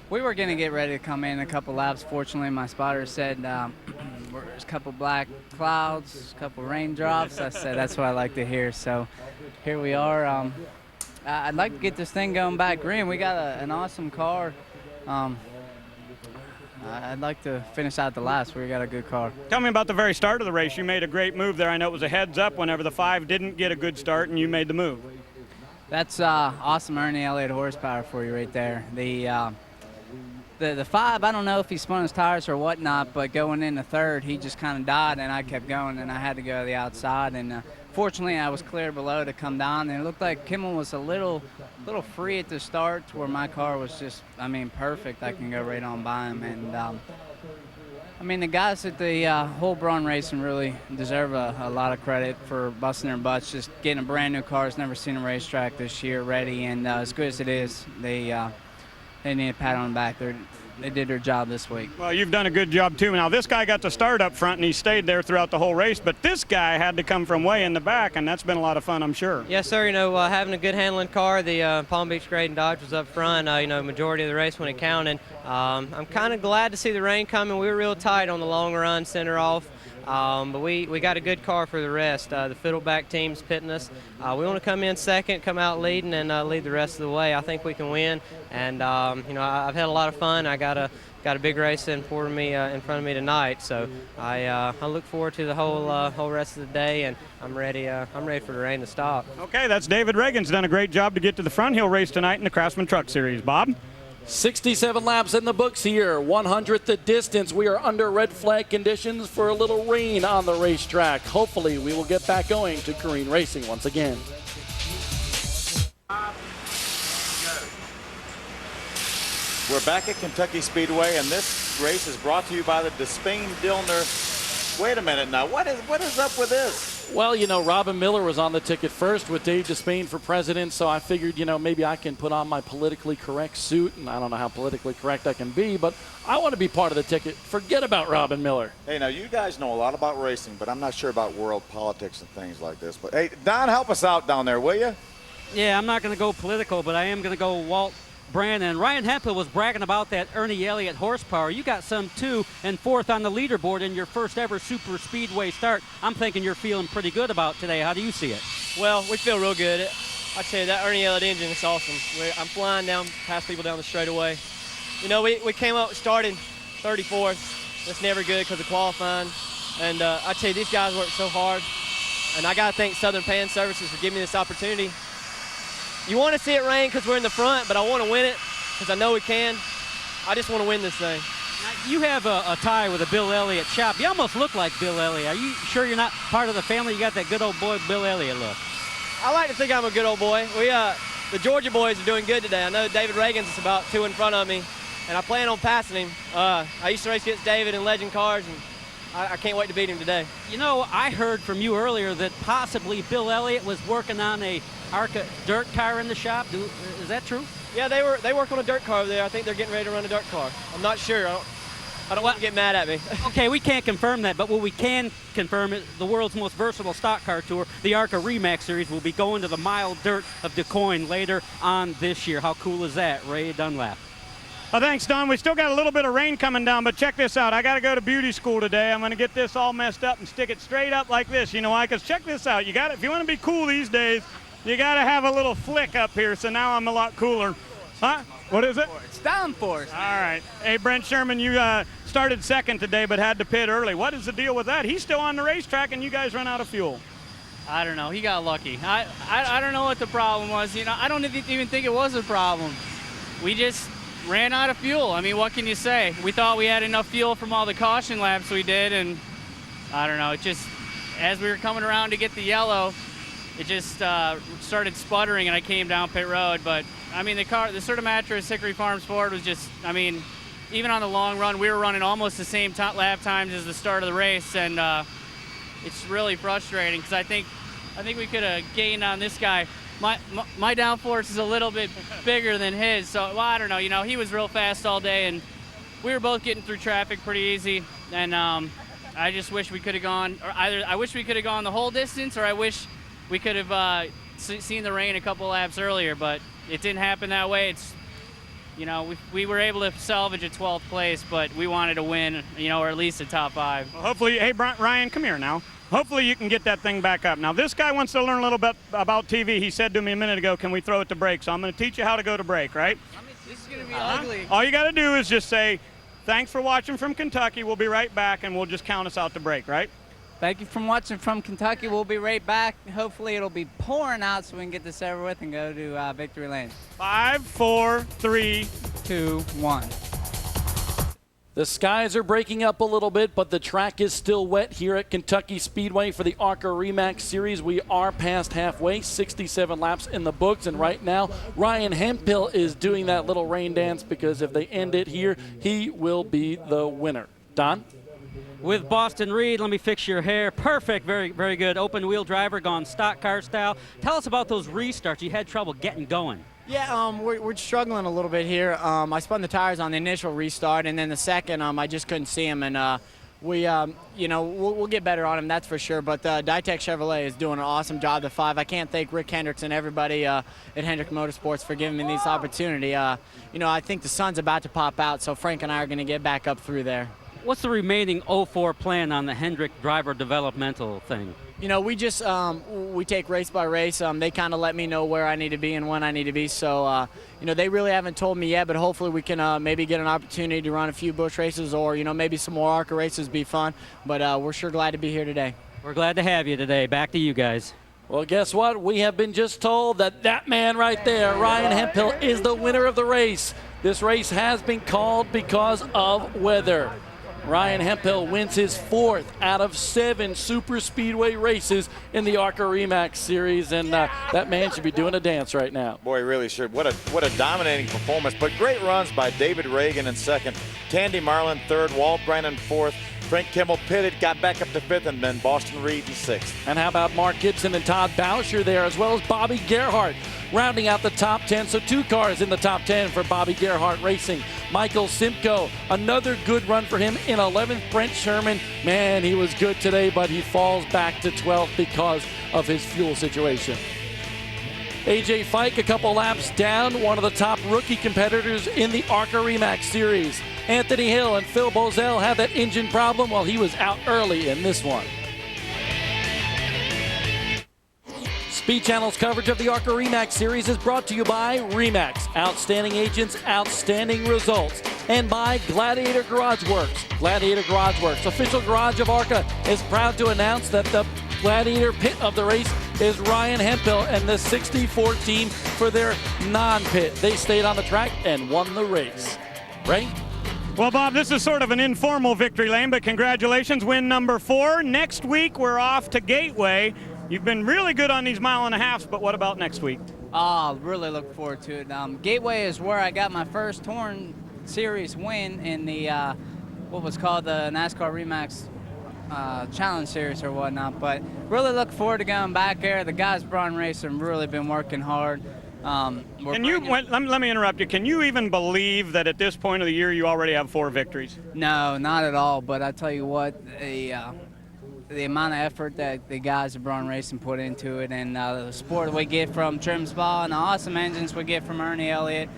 [SPEAKER 15] we were going to get ready to come in a couple laps. Fortunately, my spotter said there's a couple black clouds, a couple raindrops. I said that's what I like to hear, so here we are. I'd like to get this thing going back green. We got an awesome car. I'd like to finish out the last. We got a good car.
[SPEAKER 3] Tell me about the very start of the race. You made a great move there. I know it was a heads up whenever the 5 didn't get a good start, and you made the move.
[SPEAKER 15] That's awesome Ernie Elliott horsepower for you right there. The 5, I don't know if he spun his tires or whatnot, but going into third, he just kind of died, and I kept going, and I had to go to the outside. And fortunately, I was clear below to come down, and it looked like Kimmel was a little free at the start, where my car was just, I mean, perfect. I can go right on by him. And I mean, the guys at the whole Braun Racing really deserve a lot of credit for busting their butts, just getting a brand new car. Never seen a racetrack this year ready, and as good as it is, they need a pat on the back. They did their job this week.
[SPEAKER 3] Well, you've done a good job too. Now, this guy got to start up front, and he stayed there throughout the whole race, but this guy had to come from way in the back, and that's been a lot of fun, I'm sure.
[SPEAKER 16] Yes, sir. You know, having a good handling car, the Palm Beach Graydon Dodge was up front, you know, majority of the race when it counted. I'm kind of glad to see the rain coming. We were real tight on the long run, center off. But we got a good car for the rest. The Fiddleback team's pitting us. We want to come in second, come out leading, and lead the rest of the way. I think we can win. And you know, I've had a lot of fun. I got a big race in front of me tonight. So I look forward to the whole rest of the day, and I'm ready for the rain to stop.
[SPEAKER 3] Okay, that's David Reagan's done a great job to get to the front. He'll race tonight in the Craftsman Truck Series. Bob?
[SPEAKER 1] 67 laps in the books here, 100th the distance. We are under red flag conditions for a little rain on the racetrack. Hopefully we will get back going to green racing once again.
[SPEAKER 4] We're back at Kentucky Speedway, and this race is brought to you by the Despain-Dillner. Wait a minute now, what is up with this?
[SPEAKER 1] Well, you know, Robin Miller was on the ticket first with Dave Despain for president, so I figured, you know, maybe I can put on my politically correct suit, and I don't know how politically correct I can be, but I want to be part of the ticket. Forget about Robin Miller.
[SPEAKER 4] Hey, now, you guys know a lot about racing, but I'm not sure about world politics and things like this. But, hey, Don, help us out down there, will you?
[SPEAKER 2] Yeah, I'm not going to go political, but I am going to go Walt Brandon. Ryan Hemphill was bragging about that Ernie Elliott horsepower. You got some 2 and 4th on the leaderboard in your first ever super speedway start. I'm thinking you're feeling pretty good about today. How do you see it?
[SPEAKER 16] Well, we feel real good. I tell you, that Ernie Elliott engine is awesome. I'm flying down past people down the straightaway. You know, we came up, started 34th. That's never good because of qualifying. And I tell you, these guys work so hard. And I got to thank Southern Pan Services for giving me this opportunity. You want to see it rain because we're in the front, but I want to win it because I know we can. I just want to win this thing.
[SPEAKER 2] Now, you have a tie with a Bill Elliott chop. You almost look like Bill Elliott. Are you sure you're not part of the family? You got that good old boy Bill Elliott look.
[SPEAKER 16] I like to think I'm a good old boy. The Georgia boys are doing good today. I know David Reagan's is about 2 in front of me, and I plan on passing him. I used to race against David in Legend cars, and I can't wait to beat him today.
[SPEAKER 2] You know, I heard from you earlier that possibly Bill Elliott was working on a ARCA dirt car in the shop. Is that true?
[SPEAKER 16] Yeah, they work on a dirt car over there. I think they're getting ready to run a dirt car. I'm not sure. I don't want to get mad at me.
[SPEAKER 2] Okay, we can't confirm that, but what we can confirm is the world's most versatile stock car tour, the ARCA RE Series, will be going to the mild dirt of DuQuoin later on this year. How cool is that, Ray Dunlap?
[SPEAKER 3] Well, thanks, Don. We still got a little bit of rain coming down, but check this out. I got to go to beauty school today. I'm going to get this all messed up and stick it straight up like this. You know why? Because check this out. If you want to be cool these days, you got to have a little flick up here, so now I'm a lot cooler. Huh? What is it?
[SPEAKER 15] It's downforce.
[SPEAKER 3] All right. Hey, Brent Sherman, you started second today but had to pit early. What is the deal with that? He's still on the racetrack, and you guys run out of fuel.
[SPEAKER 17] I don't know. He got lucky. I don't know what the problem was. You know, I don't even think it was a problem. We just ran out of fuel. I mean, what can you say? We thought we had enough fuel from all the caution laps we did, and I don't know. It just, as we were coming around to get the yellow, it just started sputtering, and I came down pit road. But I mean, the Certamattress Hickory Farm Sport was just, I mean, even on the long run, we were running almost the same lap times as the start of the race, and it's really frustrating because I think we could have gained on this guy. My downforce is a little bit bigger than his, so well, I don't know. You know, he was real fast all day, and we were both getting through traffic pretty easy. And I just wish we could have gone, or either I wish we could have gone the whole distance, or I wish we could have seen the rain a couple laps earlier. But it didn't happen that way. It's, you know, we were able to salvage a 12th place, but we wanted to win, you know, or at least a top 5.
[SPEAKER 3] Well, hopefully, hey, Ryan, come here now. Hopefully you can get that thing back up. Now, this guy wants to learn a little bit about TV. He said to me a minute ago, can we throw it to brake? So I'm going to teach you how to go to brake, right?
[SPEAKER 17] I mean, this is going to be ugly.
[SPEAKER 3] All you got to do is just say, thanks for watching from Kentucky. We'll be right back, and we'll just count us out to brake, right?
[SPEAKER 15] Thank you for watching from Kentucky. We'll be right back. Hopefully it'll be pouring out so we can get this over with and go to victory lane.
[SPEAKER 3] 5, 4, 3,
[SPEAKER 15] 2, 1.
[SPEAKER 1] The skies are breaking up a little bit, but the track is still wet here at Kentucky Speedway for the ARCA RE Series. We are past halfway, 67 laps in the books, and right now Ryan Hemphill is doing that little rain dance because if they end it here, he will be the winner. Don?
[SPEAKER 2] With Boston Reed, let me fix your hair. Perfect, very, very good. Open wheel driver, gone stock car style. Tell us about those restarts. You had trouble getting going.
[SPEAKER 18] Yeah, we're struggling a little bit here. I spun the tires on the initial restart, and then the second, I just couldn't see him. And we'll get better on him, that's for sure. But Ditech Chevrolet is doing an awesome job. The 5. I can't thank Rick Hendricks and everybody at Hendrick Motorsports for giving me this opportunity. I think the sun's about to pop out, so Frank and I are going to get back up through there.
[SPEAKER 2] What's the remaining 04 plan on the Hendrick driver developmental thing?
[SPEAKER 18] You know, we just we take race by race. They kind of let me know where I need to be and when I need to be. So, they really haven't told me yet, but hopefully we can maybe get an opportunity to run a few bush races or, maybe some more ARCA races be fun. But we're sure glad to be here today.
[SPEAKER 2] We're glad to have you today. Back to you guys.
[SPEAKER 1] Well, guess what? We have been just told that man right there, Ryan Hemphill, is the winner of the race. This race has been called because of weather. Ryan Hemphill wins his 4th out of 7 super speedway races in the ARCA RE Series, and that man should be doing a dance right now.
[SPEAKER 4] Boy, he really should. What a dominating performance, but great runs by David Reagan in 2nd, Tandy Marlin 3rd, Walt Brennan 4th, Frank Kimmel pitted, got back up to 5th, and then Boston Reed in 6th.
[SPEAKER 1] And how about Mark Gibson and Todd Boucher there, as well as Bobby Gerhart rounding out the top 10. So 2 cars in the top 10 for Bobby Gerhart Racing. Michael Simcoe, another good run for him in 11th. Brent Sherman, man, he was good today, but he falls back to 12th because of his fuel situation. AJ Fike, a couple laps down, one of the top rookie competitors in the ARCA RE Series. Anthony Hill and Phil Bozell had that engine problem while he was out early in this one. Speed Channel's coverage of the ARCA RE Series is brought to you by RE/MAX, outstanding agents, outstanding results, and by Gladiator Garage Works. Gladiator Garage Works, official garage of ARCA, is proud to announce that the Gladiator pit of the race is Ryan Hemphill and the 64 team for their non-pit. They stayed on the track and won the race. Ray?
[SPEAKER 3] Well, Bob, this is sort of an informal victory lane, but congratulations, win number 4. Next week, we're off to Gateway. You've been really good on these 1.5 miles, but what about next week?
[SPEAKER 15] Oh, really look forward to it. Gateway is where I got my first Torn Series win in the what was called the NASCAR RE/MAX Challenge Series or whatnot. But really look forward to going back there. The guys Braun Racing have really been working hard.
[SPEAKER 3] Let me interrupt you. Can you even believe that at this point of the year you already have 4 victories?
[SPEAKER 15] No, not at all. But I tell you what, the amount of effort that the guys at Braun Racing put into it, and the support we get from Trim Spa and the awesome engines we get from Ernie Elliott,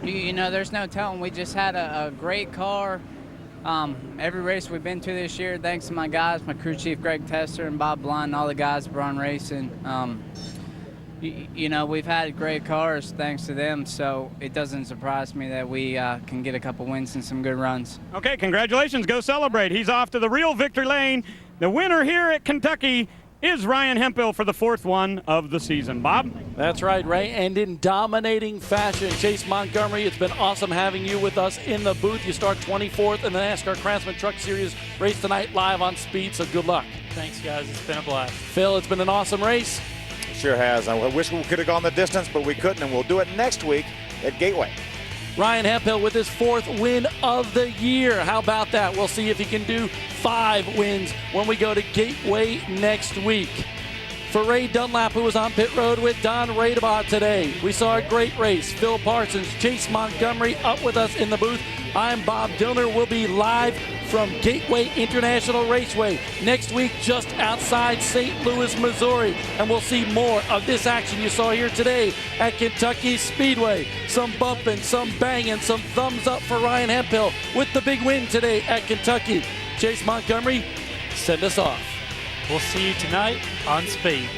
[SPEAKER 15] there's no telling. We just had a great car. Every race we've been to this year, thanks to my guys, my crew chief Greg Tester and Bob Blind, and all the guys at Braun Racing. We've had great cars thanks to them, so it doesn't surprise me that we can get a couple wins and some good runs.
[SPEAKER 3] Okay, congratulations. Go celebrate. He's off to the real victory lane. The winner here at Kentucky is Ryan Hemphill for the 4th one of the season. Bob?
[SPEAKER 1] That's right, Ray. And in dominating fashion, Chase Montgomery, it's been awesome having you with us in the booth. You start 24th in the NASCAR Craftsman Truck Series race tonight live on Speed, so good luck.
[SPEAKER 11] Thanks, guys. It's been a blast.
[SPEAKER 1] Phil, it's been an awesome race.
[SPEAKER 4] Sure has. I wish we could have gone the distance, but we couldn't, and we'll do it next week at Gateway.
[SPEAKER 1] Ryan Hemphill with his 4th win of the year. How about that? We'll see if he can do 5 wins when we go to Gateway next week. For Ray Dunlap, who was on pit road with Don Radebot today, we saw a great race. Phil Parsons, Chase Montgomery up with us in the booth. I'm Bob Dillner. We'll be live from Gateway International Raceway next week just outside St. Louis, Missouri. And we'll see more of this action you saw here today at Kentucky Speedway. Some bumping, some banging, some thumbs up for Ryan Hemphill with the big win today at Kentucky. Chase Montgomery, send us off.
[SPEAKER 11] We'll see you tonight on Speed.